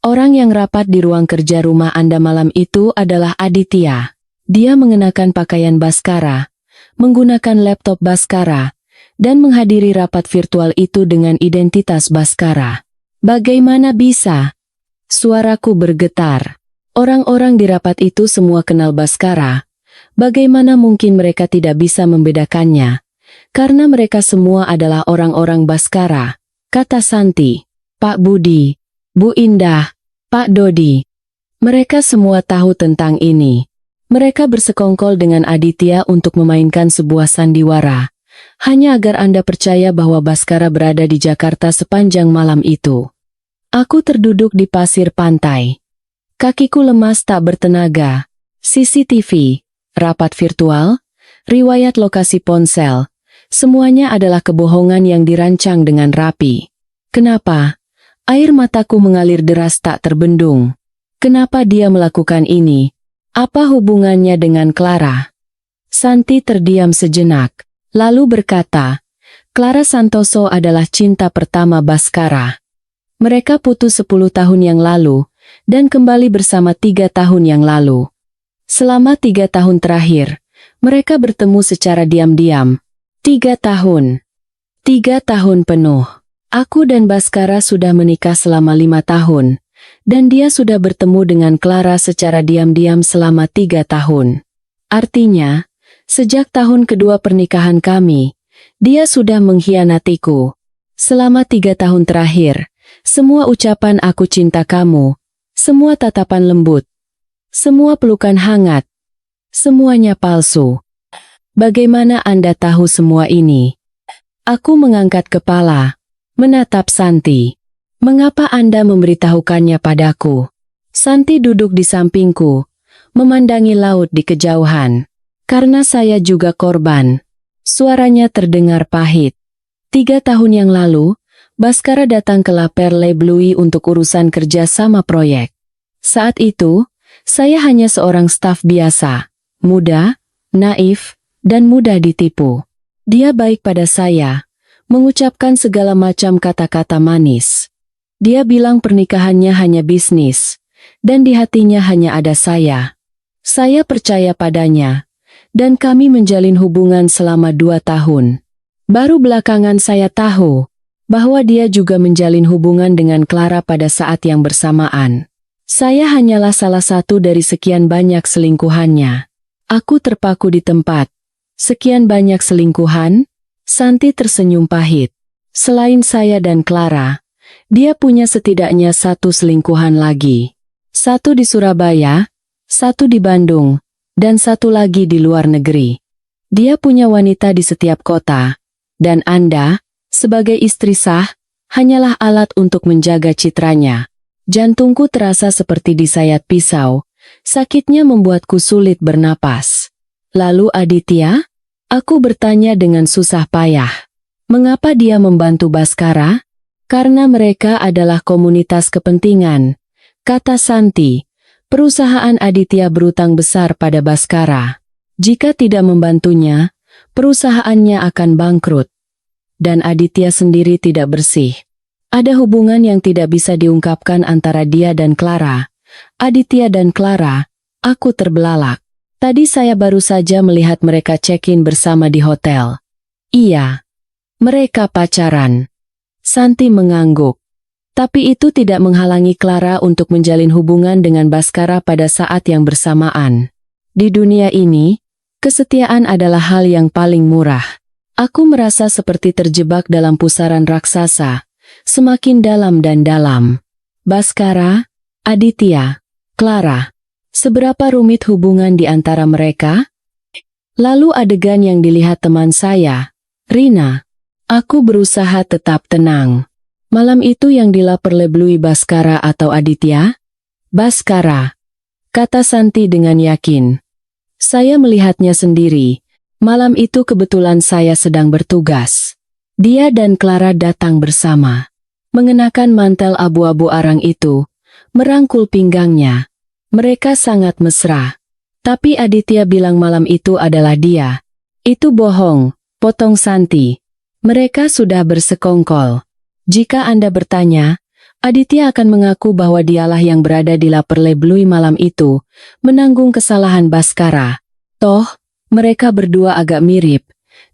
"Orang yang rapat di ruang kerja rumah Anda malam itu adalah Aditya. Dia mengenakan pakaian Baskara, menggunakan laptop Baskara, dan menghadiri rapat virtual itu dengan identitas Baskara." "Bagaimana bisa?" Suaraku bergetar. Orang-orang di rapat itu semua kenal Baskara. Bagaimana mungkin mereka tidak bisa membedakannya? Karena mereka semua adalah orang-orang Baskara, kata Santi. "Pak Budi, Bu Indah, Pak Dodi. Mereka semua tahu tentang ini. Mereka bersekongkol dengan Aditya untuk memainkan sebuah sandiwara. Hanya agar Anda percaya bahwa Baskara berada di Jakarta sepanjang malam itu." Aku terduduk di pasir pantai. Kakiku lemas tak bertenaga. CCTV, rapat virtual, riwayat lokasi ponsel, semuanya adalah kebohongan yang dirancang dengan rapi. Kenapa? Air mataku mengalir deras tak terbendung. Kenapa dia melakukan ini? Apa hubungannya dengan Clara? Santi terdiam sejenak, lalu berkata, "Clara Santoso adalah cinta pertama Baskara. Mereka putus 10 tahun yang lalu, dan kembali bersama 3 tahun yang lalu. Selama 3 tahun terakhir, mereka bertemu secara diam-diam. 3 tahun. 3 tahun penuh. Aku dan Baskara sudah menikah selama 5 tahun, dan dia sudah bertemu dengan Clara secara diam-diam selama 3 tahun. Artinya, sejak tahun kedua pernikahan kami, dia sudah mengkhianatiku. Selama 3 tahun terakhir, semua ucapan aku cinta kamu, semua tatapan lembut, semua pelukan hangat, semuanya palsu. Bagaimana Anda tahu semua ini?" Aku mengangkat kepala, menatap Santi. "Mengapa Anda memberitahukannya padaku?" Santi duduk di sampingku, memandangi laut di kejauhan. "Karena saya juga korban." Suaranya terdengar pahit. 3 tahun yang lalu, Baskara datang ke La Perle Blue untuk urusan kerja sama proyek. Saat itu, saya hanya seorang staf biasa, muda, naif, dan mudah ditipu. Dia baik pada saya, mengucapkan segala macam kata-kata manis. Dia bilang pernikahannya hanya bisnis, dan di hatinya hanya ada saya. Saya percaya padanya, dan kami menjalin hubungan selama 2 tahun. Baru belakangan saya tahu bahwa dia juga menjalin hubungan dengan Clara pada saat yang bersamaan. Saya hanyalah salah satu dari sekian banyak selingkuhannya. Aku terpaku di tempat. Sekian banyak selingkuhan? Santi tersenyum pahit. Selain saya dan Clara, dia punya setidaknya 1 selingkuhan lagi. 1 di Surabaya, 1 di Bandung, dan 1 lagi di luar negeri. Dia punya wanita di setiap kota, dan Anda, sebagai istri sah, hanyalah alat untuk menjaga citranya. Jantungku terasa seperti disayat pisau, sakitnya membuatku sulit bernapas. Lalu Aditya? Aku bertanya dengan susah payah. Mengapa dia membantu Baskara? Karena mereka adalah komunitas kepentingan, kata Santi. Perusahaan Aditya berutang besar pada Baskara. Jika tidak membantunya, perusahaannya akan bangkrut. Dan Aditya sendiri tidak bersih. Ada hubungan yang tidak bisa diungkapkan antara dia dan Clara. Aditya dan Clara, aku terbelalak. Tadi saya baru saja melihat mereka check-in bersama di hotel. Iya, mereka pacaran. Santi mengangguk. Tapi itu tidak menghalangi Clara untuk menjalin hubungan dengan Baskara pada saat yang bersamaan. Di dunia ini, kesetiaan adalah hal yang paling murah. Aku merasa seperti terjebak dalam pusaran raksasa, semakin dalam dan dalam. Baskara, Aditya, Clara. Seberapa rumit hubungan di antara mereka? Lalu adegan yang dilihat teman saya, Rina. Aku berusaha tetap tenang. Malam itu yang diperlebelui Baskara atau Aditya? Baskara, kata Santi dengan yakin. Saya melihatnya sendiri. Malam itu kebetulan saya sedang bertugas. Dia dan Clara datang bersama. Mengenakan mantel abu-abu arang itu, merangkul pinggangnya. Mereka sangat mesra. Tapi Aditya bilang malam itu adalah dia. Itu bohong, potong Santi. Mereka sudah bersekongkol. Jika Anda bertanya, Aditya akan mengaku bahwa dialah yang berada di Laperlebelui malam itu, menanggung kesalahan Baskara. Toh, mereka berdua agak mirip,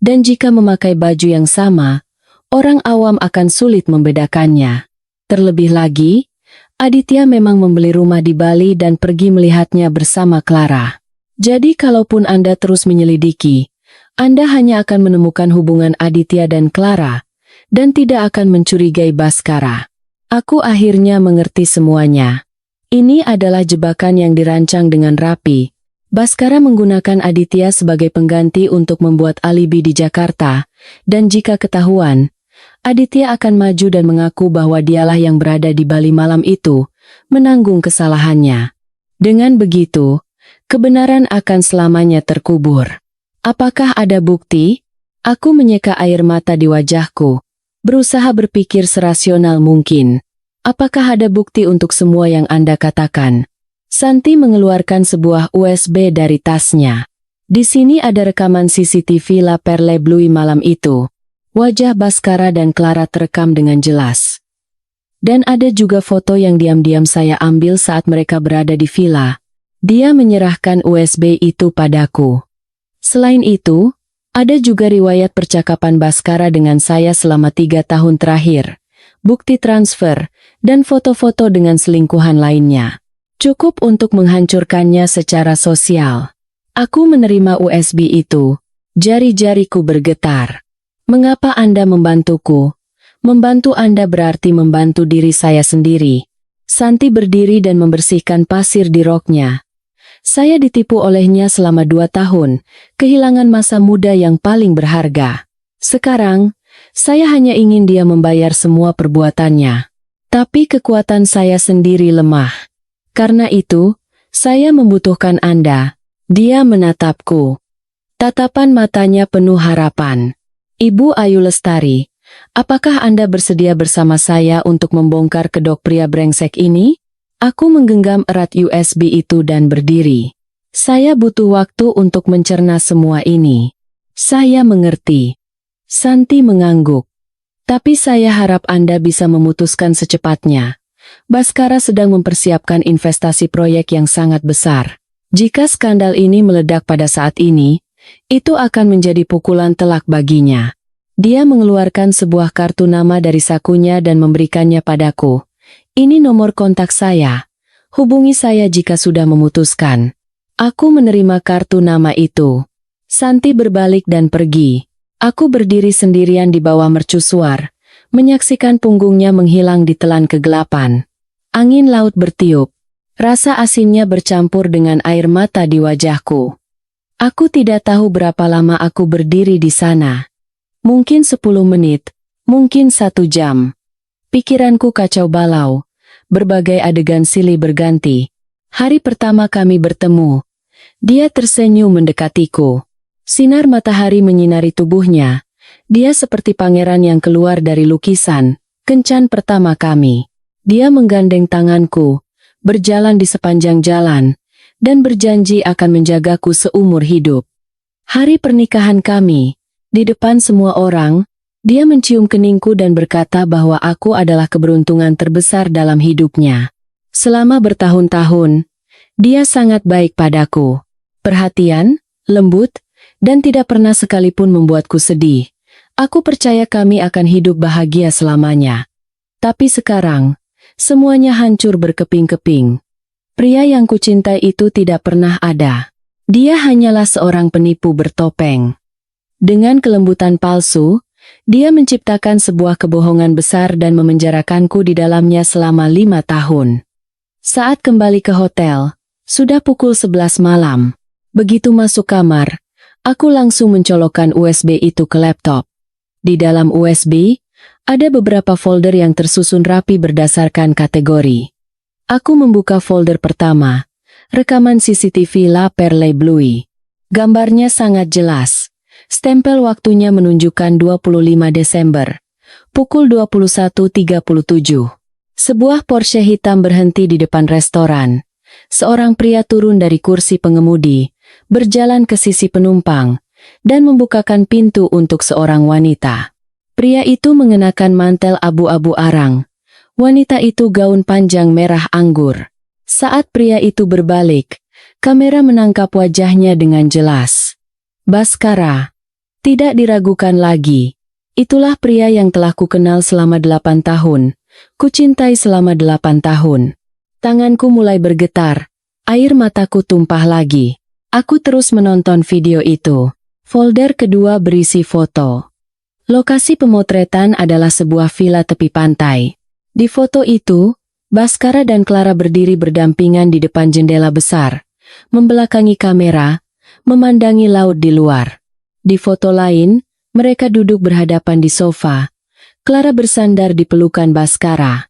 dan jika memakai baju yang sama, orang awam akan sulit membedakannya. Terlebih lagi, Aditya memang membeli rumah di Bali dan pergi melihatnya bersama Clara. Jadi kalaupun Anda terus menyelidiki, Anda hanya akan menemukan hubungan Aditya dan Clara, dan tidak akan mencurigai Baskara. Aku akhirnya mengerti semuanya. Ini adalah jebakan yang dirancang dengan rapi. Baskara menggunakan Aditya sebagai pengganti untuk membuat alibi di Jakarta, dan jika ketahuan, Aditya akan maju dan mengaku bahwa dialah yang berada di Bali malam itu, menanggung kesalahannya. Dengan begitu, kebenaran akan selamanya terkubur. Apakah ada bukti? Aku menyeka air mata di wajahku, berusaha berpikir serasional mungkin. Apakah ada bukti untuk semua yang Anda katakan? Santi mengeluarkan sebuah USB dari tasnya. Di sini ada rekaman CCTV Laperlebelui malam itu. Wajah Baskara dan Clara terekam dengan jelas. Dan ada juga foto yang diam-diam saya ambil saat mereka berada di villa. Dia menyerahkan USB itu padaku. Selain itu, ada juga riwayat percakapan Baskara dengan saya selama 3 tahun terakhir, bukti transfer, dan foto-foto dengan selingkuhan lainnya. Cukup untuk menghancurkannya secara sosial. Aku menerima USB itu. Jari-jariku bergetar. Mengapa Anda membantuku? Membantu Anda berarti membantu diri saya sendiri. Santi berdiri dan membersihkan pasir di roknya. Saya ditipu olehnya selama 2 tahun, kehilangan masa muda yang paling berharga. Sekarang, saya hanya ingin dia membayar semua perbuatannya. Tapi kekuatan saya sendiri lemah. Karena itu, saya membutuhkan Anda. Dia menatapku. Tatapan matanya penuh harapan. Ibu Ayu Lestari, apakah Anda bersedia bersama saya untuk membongkar kedok pria brengsek ini? Aku menggenggam erat USB itu dan berdiri. Saya butuh waktu untuk mencerna semua ini. Saya mengerti. Santi mengangguk. Tapi saya harap Anda bisa memutuskan secepatnya. Baskara sedang mempersiapkan investasi proyek yang sangat besar. Jika skandal ini meledak pada saat ini, itu akan menjadi pukulan telak baginya. Dia mengeluarkan sebuah kartu nama dari sakunya dan memberikannya padaku. Ini nomor kontak saya. Hubungi saya jika sudah memutuskan. Aku menerima kartu nama itu. Santi berbalik dan pergi. Aku berdiri sendirian di bawah mercusuar, menyaksikan punggungnya menghilang di telan kegelapan. Angin laut bertiup. Rasa asinnya bercampur dengan air mata di wajahku. Aku tidak tahu berapa lama aku berdiri di sana. Mungkin 10 menit, mungkin 1 jam. Pikiranku kacau balau. Berbagai adegan silih berganti. Hari pertama kami bertemu. Dia tersenyum mendekatiku. Sinar matahari menyinari tubuhnya. Dia seperti pangeran yang keluar dari lukisan. Kencan pertama kami. Dia menggandeng tanganku, berjalan di sepanjang jalan, dan berjanji akan menjagaku seumur hidup. Hari pernikahan kami, di depan semua orang, dia mencium keningku dan berkata bahwa aku adalah keberuntungan terbesar dalam hidupnya. Selama bertahun-tahun, dia sangat baik padaku. perhatian, lembut, dan tidak pernah sekalipun membuatku sedih. Aku percaya kami akan hidup bahagia selamanya. Tapi sekarang, semuanya hancur berkeping-keping. Pria yang kucintai itu tidak pernah ada. Dia hanyalah seorang penipu bertopeng. Dengan kelembutan palsu, dia menciptakan sebuah kebohongan besar dan memenjarakanku di dalamnya selama 5 tahun. Saat kembali ke hotel, sudah pukul 11 malam. Begitu masuk kamar, aku langsung mencolokkan USB itu ke laptop. Di dalam USB, ada beberapa folder yang tersusun rapi berdasarkan kategori. Aku membuka folder pertama, rekaman CCTV La Perle Blue. Gambarnya sangat jelas. Stempel waktunya menunjukkan 25 Desember, pukul 21.37. Sebuah Porsche hitam berhenti di depan restoran. Seorang pria turun dari kursi pengemudi, berjalan ke sisi penumpang, dan membukakan pintu untuk seorang wanita. Pria itu mengenakan mantel abu-abu arang. Wanita itu gaun panjang merah anggur. Saat pria itu berbalik, kamera menangkap wajahnya dengan jelas. Baskara. Tidak diragukan lagi. Itulah pria yang telah kukenal selama 8 tahun. Kucintai selama 8 tahun. Tanganku mulai bergetar. Air mataku tumpah lagi. Aku terus menonton video itu. Folder kedua berisi foto. Lokasi pemotretan adalah sebuah villa tepi pantai. Di foto itu, Baskara dan Clara berdiri berdampingan di depan jendela besar, membelakangi kamera, memandangi laut di luar. Di foto lain, mereka duduk berhadapan di sofa. Clara bersandar di pelukan Baskara.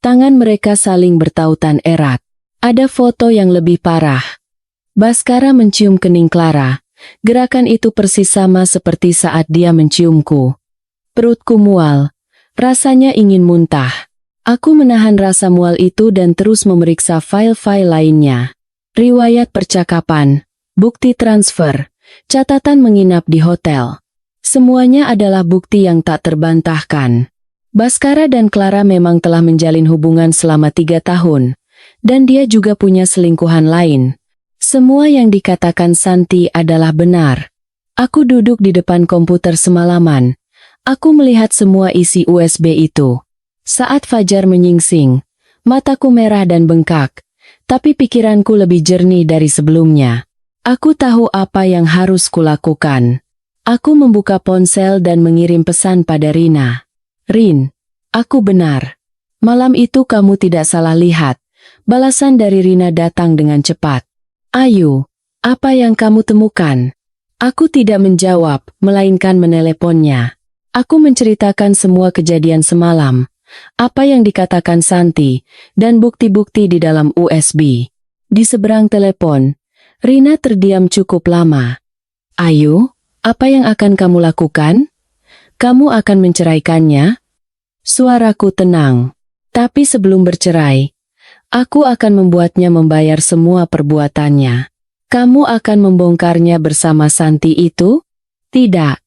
Tangan mereka saling bertautan erat. Ada foto yang lebih parah. Baskara mencium kening Clara. Gerakan itu persis sama seperti saat dia menciumku. Perutku mual. Rasanya ingin muntah. Aku menahan rasa mual itu dan terus memeriksa file-file lainnya. Riwayat percakapan, bukti transfer, catatan menginap di hotel. Semuanya adalah bukti yang tak terbantahkan. Baskara dan Clara memang telah menjalin hubungan selama 3 tahun. Dan dia juga punya selingkuhan lain. Semua yang dikatakan Santi adalah benar. Aku duduk di depan komputer semalaman. Aku melihat semua isi USB itu. Saat fajar menyingsing, mataku merah dan bengkak. Tapi pikiranku lebih jernih dari sebelumnya. Aku tahu apa yang harus kulakukan. Aku membuka ponsel dan mengirim pesan pada Rina. Rin, aku benar. Malam itu kamu tidak salah lihat. Balasan dari Rina datang dengan cepat. Ayu, apa yang kamu temukan? Aku tidak menjawab, melainkan meneleponnya. Aku menceritakan semua kejadian semalam. Apa yang dikatakan Santi, dan bukti-bukti di dalam USB. Di seberang telepon, Rina terdiam cukup lama. Ayu, apa yang akan kamu lakukan? Kamu akan menceraikannya? Suaraku tenang. Tapi sebelum bercerai, aku akan membuatnya membayar semua perbuatannya. Kamu akan membongkarnya bersama Santi itu? Tidak.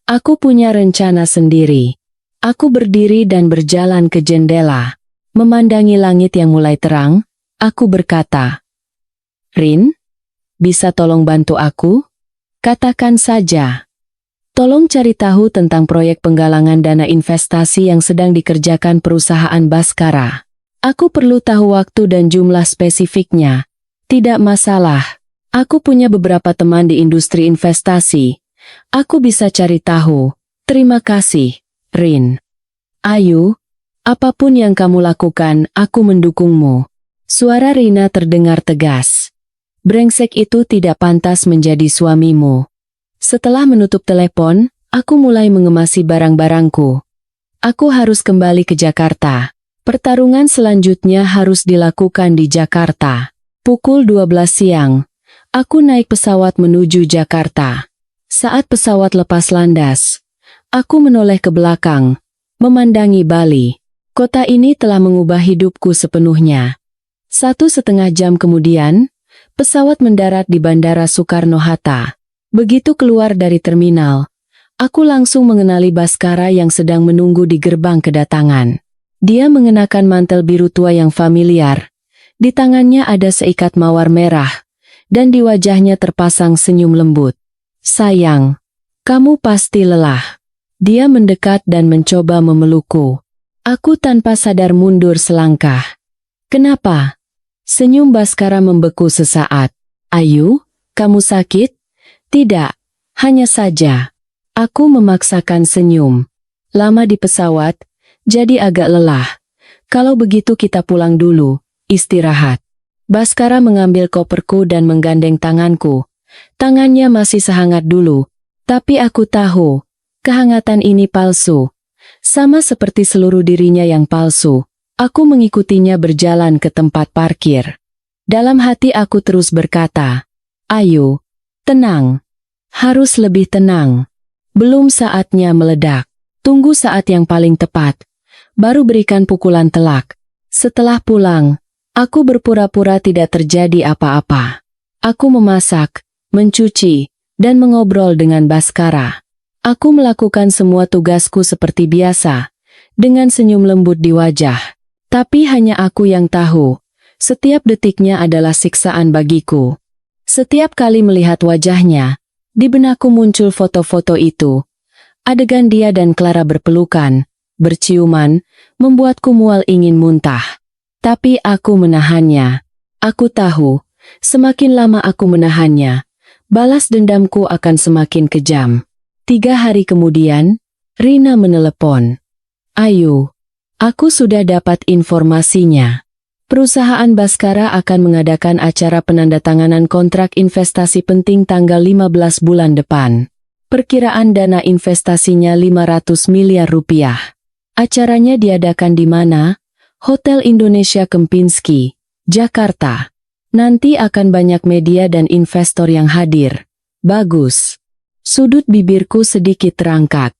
Aku punya rencana sendiri. Aku berdiri dan berjalan ke jendela. Memandangi langit yang mulai terang, aku berkata, Rin, bisa tolong bantu aku? Katakan saja. Tolong cari tahu tentang proyek penggalangan dana investasi yang sedang dikerjakan perusahaan Baskara. Aku perlu tahu waktu dan jumlah spesifiknya. Tidak masalah. Aku punya beberapa teman di industri investasi. Aku bisa cari tahu. Terima kasih, Rin. Ayu, apapun yang kamu lakukan, aku mendukungmu. Suara Rina terdengar tegas. Brengsek itu tidak pantas menjadi suamimu. Setelah menutup telepon, aku mulai mengemasi barang-barangku. Aku harus kembali ke Jakarta. Pertarungan selanjutnya harus dilakukan di Jakarta. Pukul 12 siang, aku naik pesawat menuju Jakarta. Saat pesawat lepas landas, aku menoleh ke belakang, memandangi Bali. Kota ini telah mengubah hidupku sepenuhnya. 1,5 jam kemudian, pesawat mendarat di Bandara Soekarno-Hatta. Begitu keluar dari terminal, aku langsung mengenali Baskara yang sedang menunggu di gerbang kedatangan. Dia mengenakan mantel biru tua yang familiar. Di tangannya ada seikat mawar merah. dan di wajahnya terpasang senyum lembut. "Sayang, kamu pasti lelah." Dia mendekat dan mencoba memelukku. Aku tanpa sadar mundur selangkah. "Kenapa?" Senyum Baskara membeku sesaat. "Ayu, kamu sakit?" "Tidak, hanya saja." Aku memaksakan senyum. "Lama di pesawat, jadi agak lelah. Kalau begitu kita pulang dulu, istirahat." Baskara mengambil koperku dan menggandeng tanganku. Tangannya masih sehangat dulu, tapi aku tahu, kehangatan ini palsu. Sama seperti seluruh dirinya yang palsu, aku mengikutinya berjalan ke tempat parkir. Dalam hati aku terus berkata, "Ayu, tenang. Harus lebih tenang. Belum saatnya meledak. Tunggu saat yang paling tepat. Baru berikan pukulan telak." Setelah pulang, aku berpura-pura tidak terjadi apa-apa. Aku memasak, mencuci, dan mengobrol dengan Baskara. Aku melakukan semua tugasku seperti biasa, dengan senyum lembut di wajah. Tapi hanya aku yang tahu, setiap detiknya adalah siksaan bagiku. Setiap kali melihat wajahnya, di benakku muncul foto-foto itu. Adegan dia dan Clara berpelukan, berciuman, membuatku mual ingin muntah. Tapi aku menahannya. Aku tahu, semakin lama aku menahannya, balas dendamku akan semakin kejam. 3 hari kemudian, Rina menelepon. "Ayu, aku sudah dapat informasinya. Perusahaan Baskara akan mengadakan acara penandatanganan kontrak investasi penting tanggal 15 bulan depan. Perkiraan dana investasinya 500 miliar rupiah. Acaranya diadakan di mana? Hotel Indonesia Kempinski, Jakarta. Nanti akan banyak media dan investor yang hadir. Bagus." Sudut bibirku sedikit terangkat.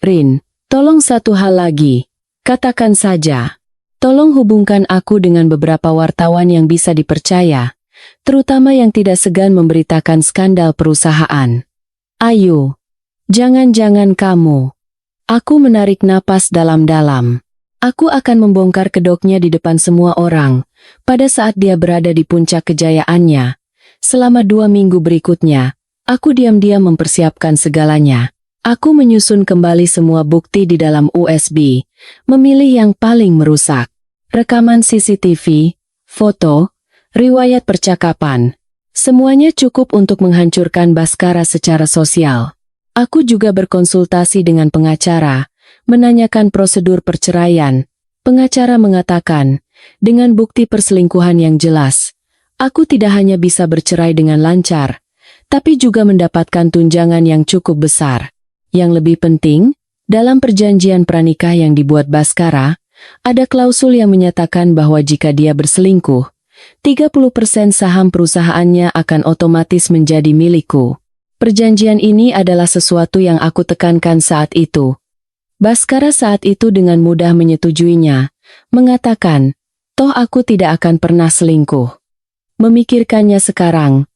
"Rin, tolong satu hal lagi. Katakan saja. Tolong hubungkan aku dengan beberapa wartawan yang bisa dipercaya, terutama yang tidak segan memberitakan skandal perusahaan." "Ayu, jangan-jangan kamu." Aku menarik napas dalam-dalam. Aku akan membongkar kedoknya di depan semua orang, pada saat dia berada di puncak kejayaannya. Selama 2 minggu berikutnya, aku diam-diam mempersiapkan segalanya. Aku menyusun kembali semua bukti di dalam USB, memilih yang paling merusak. Rekaman CCTV, foto, riwayat percakapan. Semuanya cukup untuk menghancurkan Baskara secara sosial. Aku juga berkonsultasi dengan pengacara, menanyakan prosedur perceraian. Pengacara mengatakan, dengan bukti perselingkuhan yang jelas, aku tidak hanya bisa bercerai dengan lancar, tapi juga mendapatkan tunjangan yang cukup besar. Yang lebih penting, dalam perjanjian pranikah yang dibuat Baskara, ada klausul yang menyatakan bahwa jika dia berselingkuh, 30% saham perusahaannya akan otomatis menjadi milikku. Perjanjian ini adalah sesuatu yang aku tekankan saat itu. Baskara saat itu dengan mudah menyetujuinya, mengatakan, "Toh aku tidak akan pernah selingkuh." Memikirkannya sekarang,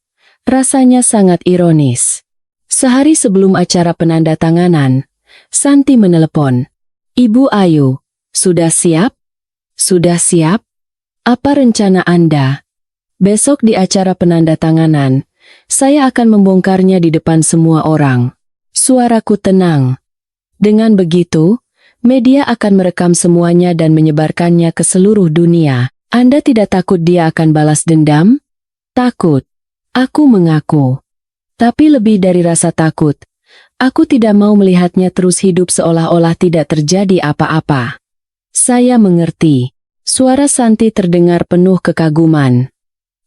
rasanya sangat ironis. Sehari sebelum acara penandatanganan, Santi menelepon. "Ibu Ayu, sudah siap? Sudah siap? Apa rencana Anda? Besok di acara penandatanganan, saya akan membongkarnya di depan semua orang." Suaraku tenang. Dengan begitu, media akan merekam semuanya dan menyebarkannya ke seluruh dunia. "Anda tidak takut dia akan balas dendam?" "Takut." Aku mengaku. Tapi lebih dari rasa takut, aku tidak mau melihatnya terus hidup seolah-olah tidak terjadi apa-apa. "Saya mengerti." Suara Santi terdengar penuh kekaguman.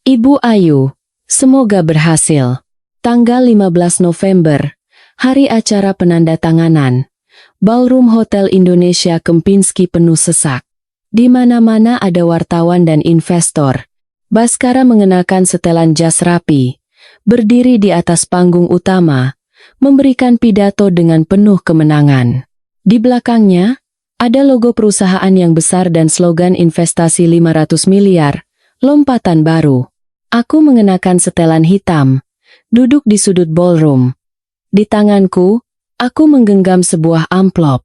"Ibu Ayu, semoga berhasil." Tanggal 15 November, hari acara penandatanganan. Ballroom Hotel Indonesia Kempinski penuh sesak. Di mana-mana ada wartawan dan investor. Baskara mengenakan setelan jas rapi, berdiri di atas panggung utama, memberikan pidato dengan penuh kemenangan. Di belakangnya, ada logo perusahaan yang besar dan slogan investasi 500 miliar, lompatan baru. Aku mengenakan setelan hitam, duduk di sudut ballroom. Di tanganku, aku menggenggam sebuah amplop.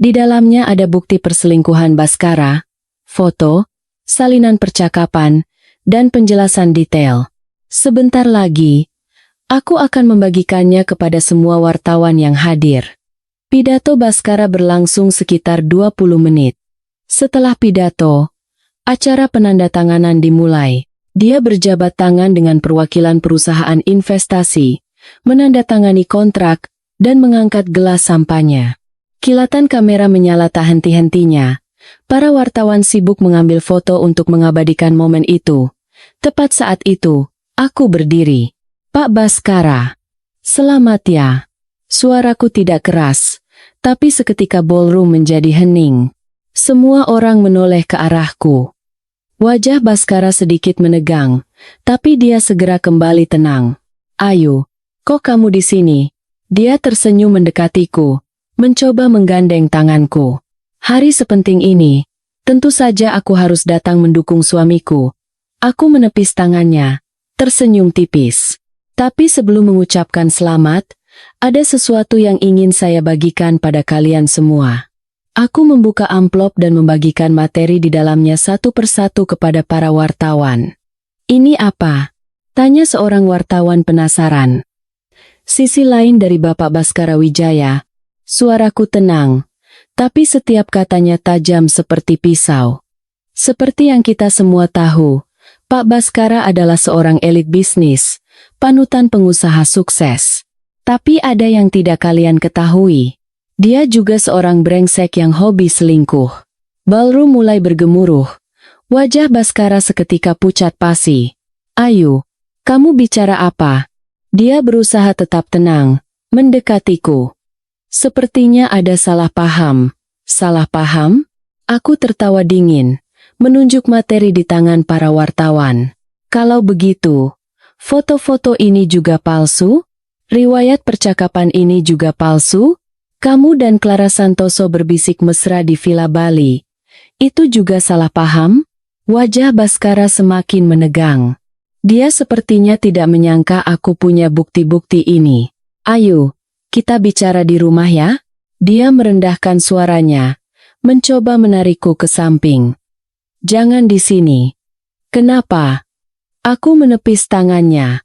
Di dalamnya ada bukti perselingkuhan Baskara, foto, salinan percakapan, dan penjelasan detail. Sebentar lagi, aku akan membagikannya kepada semua wartawan yang hadir. Pidato Baskara berlangsung sekitar 20 menit. Setelah pidato, acara penandatanganan dimulai. Dia berjabat tangan dengan perwakilan perusahaan investasi, menandatangani kontrak, dan mengangkat gelas sampannya. Kilatan kamera menyala tak henti-hentinya. Para wartawan sibuk mengambil foto untuk mengabadikan momen itu. Tepat saat itu, aku berdiri. Pak Baskara. Selamat ya. Suaraku tidak keras, tapi seketika ballroom menjadi hening. Semua orang menoleh ke arahku. Wajah Baskara sedikit menegang, tapi dia segera kembali tenang. Ayu, kok kamu di sini? Dia tersenyum mendekatiku, mencoba menggandeng tanganku. Hari sepenting ini, tentu saja aku harus datang mendukung suamiku. Aku menepis tangannya, tersenyum tipis. Tapi sebelum mengucapkan selamat, ada sesuatu yang ingin saya bagikan pada kalian semua. Aku membuka amplop dan membagikan materi di dalamnya satu persatu kepada para wartawan. Ini apa? Tanya seorang wartawan penasaran. Sisi lain dari Bapak Baskara Wijaya. Suaraku tenang, tapi setiap katanya tajam seperti pisau. Seperti yang kita semua tahu, Pak Baskara adalah seorang elit bisnis, panutan pengusaha sukses. Tapi ada yang tidak kalian ketahui. Dia juga seorang brengsek yang hobi selingkuh. Ballroom mulai bergemuruh. Wajah Baskara seketika pucat pasi. Ayu, kamu bicara apa? Dia berusaha tetap tenang, mendekatiku. Sepertinya ada salah paham. Salah paham? Aku tertawa dingin, menunjuk materi di tangan para wartawan. Kalau begitu, foto-foto ini juga palsu? Riwayat percakapan ini juga palsu? Kamu dan Clara Santoso berbisik mesra di Villa Bali. Itu juga salah paham? Wajah Baskara semakin menegang. Dia sepertinya tidak menyangka aku punya bukti-bukti ini. Ayo, kita bicara di rumah ya? Dia merendahkan suaranya, mencoba menarikku ke samping. Jangan di sini. Kenapa? Aku menepis tangannya.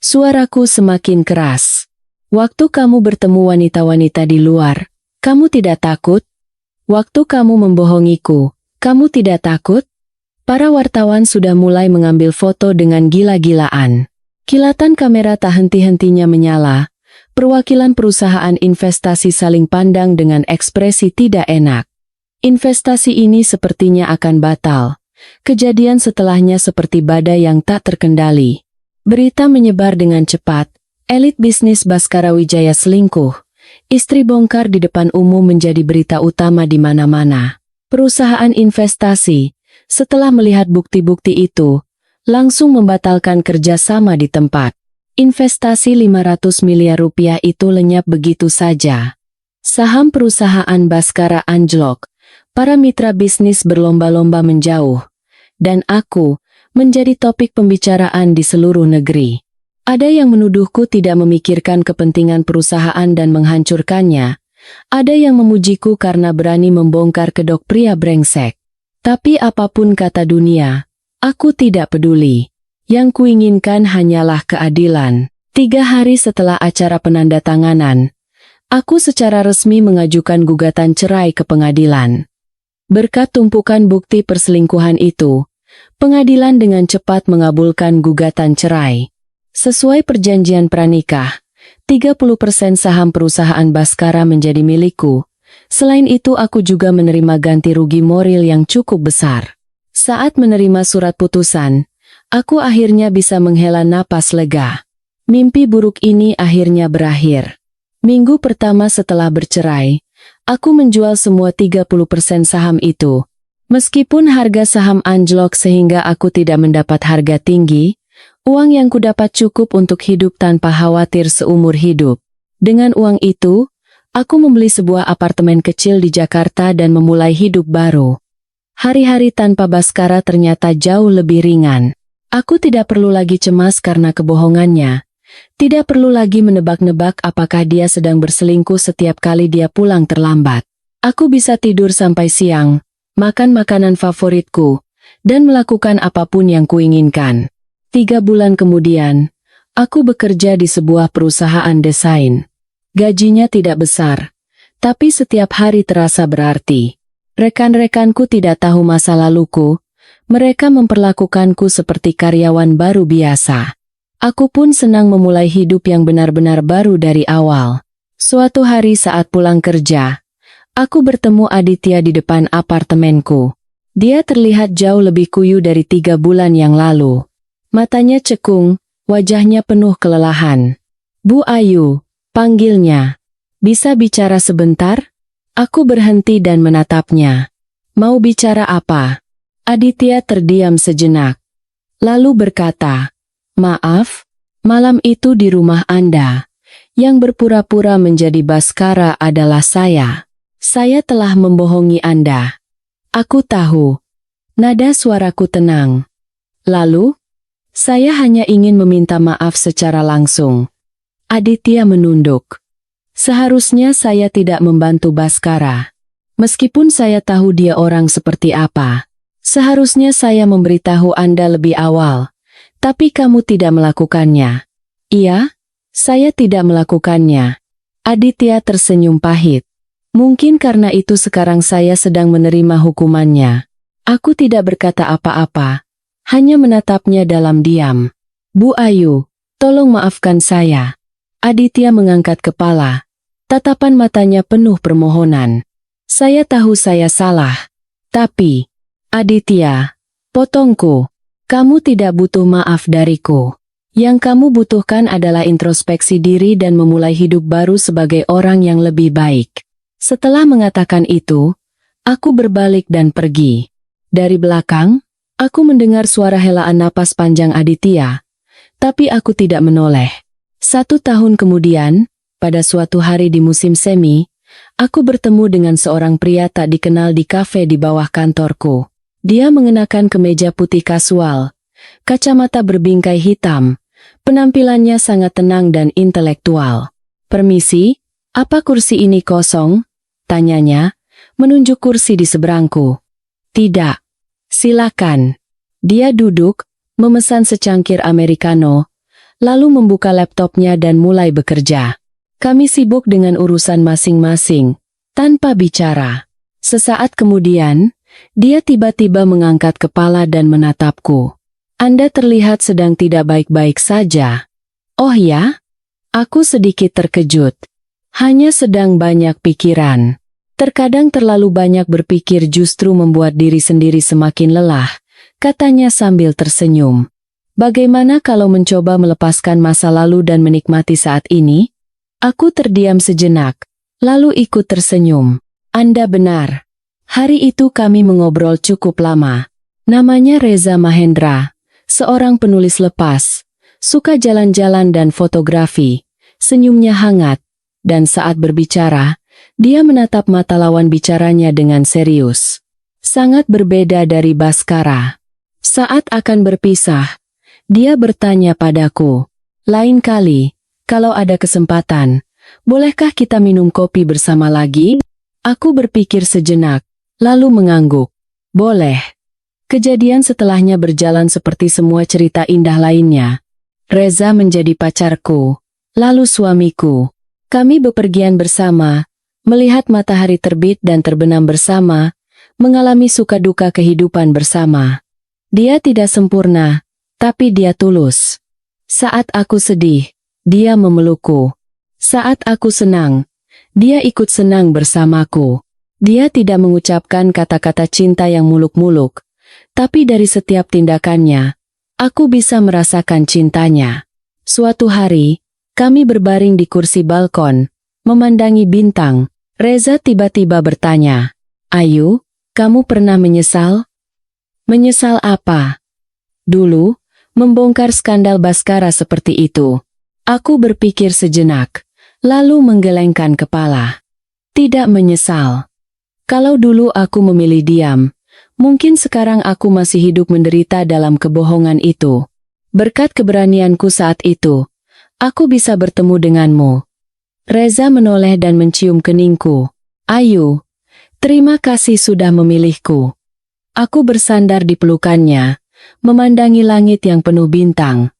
Suaraku semakin keras. Waktu kamu bertemu wanita-wanita di luar, kamu tidak takut? Waktu kamu membohongiku, kamu tidak takut? Para wartawan sudah mulai mengambil foto dengan gila-gilaan. Kilatan kamera tak henti-hentinya menyala. Perwakilan perusahaan investasi saling pandang dengan ekspresi tidak enak. Investasi ini sepertinya akan batal. Kejadian setelahnya seperti badai yang tak terkendali. Berita menyebar dengan cepat. Elit bisnis Baskara Wijaya selingkuh. Istri bongkar di depan umum menjadi berita utama di mana-mana. Perusahaan investasi, setelah melihat bukti-bukti itu, langsung membatalkan kerjasama di tempat. Investasi 500 miliar rupiah itu lenyap begitu saja. Saham perusahaan Baskara anjlok. Para mitra bisnis berlomba-lomba menjauh. Dan aku menjadi topik pembicaraan di seluruh negeri. Ada yang menuduhku tidak memikirkan kepentingan perusahaan dan menghancurkannya. Ada yang memujiku karena berani membongkar kedok pria brengsek. Tapi apapun kata dunia, aku tidak peduli. Yang kuinginkan hanyalah keadilan. 3 hari setelah acara penandatanganan, aku secara resmi mengajukan gugatan cerai ke pengadilan. Berkat tumpukan bukti perselingkuhan itu, pengadilan dengan cepat mengabulkan gugatan cerai. Sesuai perjanjian pranikah, 30% saham perusahaan Baskara menjadi milikku. Selain itu aku juga menerima ganti rugi moral yang cukup besar. Saat menerima surat putusan, aku akhirnya bisa menghela napas lega. Mimpi buruk ini akhirnya berakhir. Minggu pertama setelah bercerai, aku menjual semua 30% saham itu. Meskipun harga saham anjlok sehingga aku tidak mendapat harga tinggi, uang yang kudapat cukup untuk hidup tanpa khawatir seumur hidup. Dengan uang itu, aku membeli sebuah apartemen kecil di Jakarta dan memulai hidup baru. Hari-hari tanpa Baskara ternyata jauh lebih ringan. Aku tidak perlu lagi cemas karena kebohongannya. Tidak perlu lagi menebak-nebak apakah dia sedang berselingkuh setiap kali dia pulang terlambat. Aku bisa tidur sampai siang, makan makanan favoritku, dan melakukan apapun yang kuinginkan. 3 bulan kemudian, aku bekerja di sebuah perusahaan desain. Gajinya tidak besar, tapi setiap hari terasa berarti. Rekan-rekanku tidak tahu masa laluku, mereka memperlakukanku seperti karyawan baru biasa. Aku pun senang memulai hidup yang benar-benar baru dari awal. Suatu hari saat pulang kerja, aku bertemu Aditya di depan apartemenku. Dia terlihat jauh lebih kuyu dari 3 bulan yang lalu. Matanya cekung, wajahnya penuh kelelahan. Bu Ayu, panggilnya. Bisa bicara sebentar? Aku berhenti dan menatapnya. Mau bicara apa? Aditya terdiam sejenak. Lalu berkata, maaf, malam itu di rumah Anda. Yang berpura-pura menjadi Baskara adalah saya. Saya telah membohongi Anda. Aku tahu. Nada suaraku tenang. Lalu, saya hanya ingin meminta maaf secara langsung. Aditya menunduk. Seharusnya saya tidak membantu Baskara. Meskipun saya tahu dia orang seperti apa. Seharusnya saya memberitahu Anda lebih awal. Tapi kamu tidak melakukannya. Iya, saya tidak melakukannya. Aditya tersenyum pahit. Mungkin karena itu sekarang saya sedang menerima hukumannya. Aku tidak berkata apa-apa. Hanya menatapnya dalam diam. Bu Ayu, tolong maafkan saya. Aditya mengangkat kepala. Tatapan matanya penuh permohonan. Saya tahu saya salah. Tapi, Aditya, potongku. Kamu tidak butuh maaf dariku. Yang kamu butuhkan adalah introspeksi diri dan memulai hidup baru sebagai orang yang lebih baik. Setelah mengatakan itu, aku berbalik dan pergi. Dari belakang, aku mendengar suara helaan napas panjang Aditya. Tapi aku tidak menoleh. 1 tahun kemudian, pada suatu hari di musim semi, aku bertemu dengan seorang pria tak dikenal di kafe di bawah kantorku. Dia mengenakan kemeja putih kasual, kacamata berbingkai hitam, penampilannya sangat tenang dan intelektual. Permisi, apa kursi ini kosong? Tanyanya, menunjuk kursi di seberangku. Tidak. Silakan. Dia duduk, memesan secangkir americano, lalu membuka laptopnya dan mulai bekerja. Kami sibuk dengan urusan masing-masing, tanpa bicara. Sesaat kemudian, dia tiba-tiba mengangkat kepala dan menatapku. Anda terlihat sedang tidak baik-baik saja. Oh ya? Aku sedikit terkejut. Hanya sedang banyak pikiran. Terkadang terlalu banyak berpikir justru membuat diri sendiri semakin lelah, katanya sambil tersenyum. Bagaimana kalau mencoba melepaskan masa lalu dan menikmati saat ini? Aku terdiam sejenak, lalu ikut tersenyum. Anda benar. Hari itu kami mengobrol cukup lama. Namanya Reza Mahendra, seorang penulis lepas, suka jalan-jalan dan fotografi. Senyumnya hangat, dan saat berbicara, dia menatap mata lawan bicaranya dengan serius. Sangat berbeda dari Baskara. Saat akan berpisah, dia bertanya padaku, lain kali, kalau ada kesempatan, bolehkah kita minum kopi bersama lagi? Aku berpikir sejenak, lalu mengangguk. Boleh. Kejadian setelahnya berjalan seperti semua cerita indah lainnya. Reza menjadi pacarku, lalu suamiku. Kami bepergian bersama, melihat matahari terbit dan terbenam bersama, mengalami suka duka kehidupan bersama. Dia tidak sempurna, tapi dia tulus. Saat aku sedih, dia memelukku. Saat aku senang, dia ikut senang bersamaku. Dia tidak mengucapkan kata-kata cinta yang muluk-muluk, tapi dari setiap tindakannya, aku bisa merasakan cintanya. Suatu hari, kami berbaring di kursi balkon, memandangi bintang. Reza tiba-tiba bertanya, Ayu, kamu pernah menyesal? Menyesal apa? Dulu, membongkar skandal Baskara seperti itu. Aku berpikir sejenak, lalu menggelengkan kepala. Tidak menyesal. Kalau dulu aku memilih diam, mungkin sekarang aku masih hidup menderita dalam kebohongan itu. Berkat keberanianku saat itu, aku bisa bertemu denganmu. Reza menoleh dan mencium keningku. Ayu, terima kasih sudah memilihku. Aku bersandar di pelukannya, memandangi langit yang penuh bintang.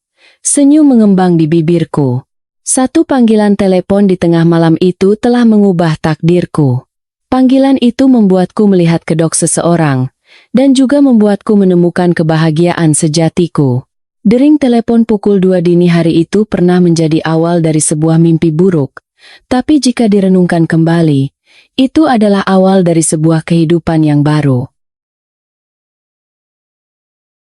Senyum mengembang di bibirku. Satu panggilan telepon di tengah malam itu telah mengubah takdirku. Panggilan itu membuatku melihat kedok seseorang, dan juga membuatku menemukan kebahagiaan sejatiku. Dering telepon pukul 2 dini hari itu pernah menjadi awal dari sebuah mimpi buruk, tapi jika direnungkan kembali, itu adalah awal dari sebuah kehidupan yang baru.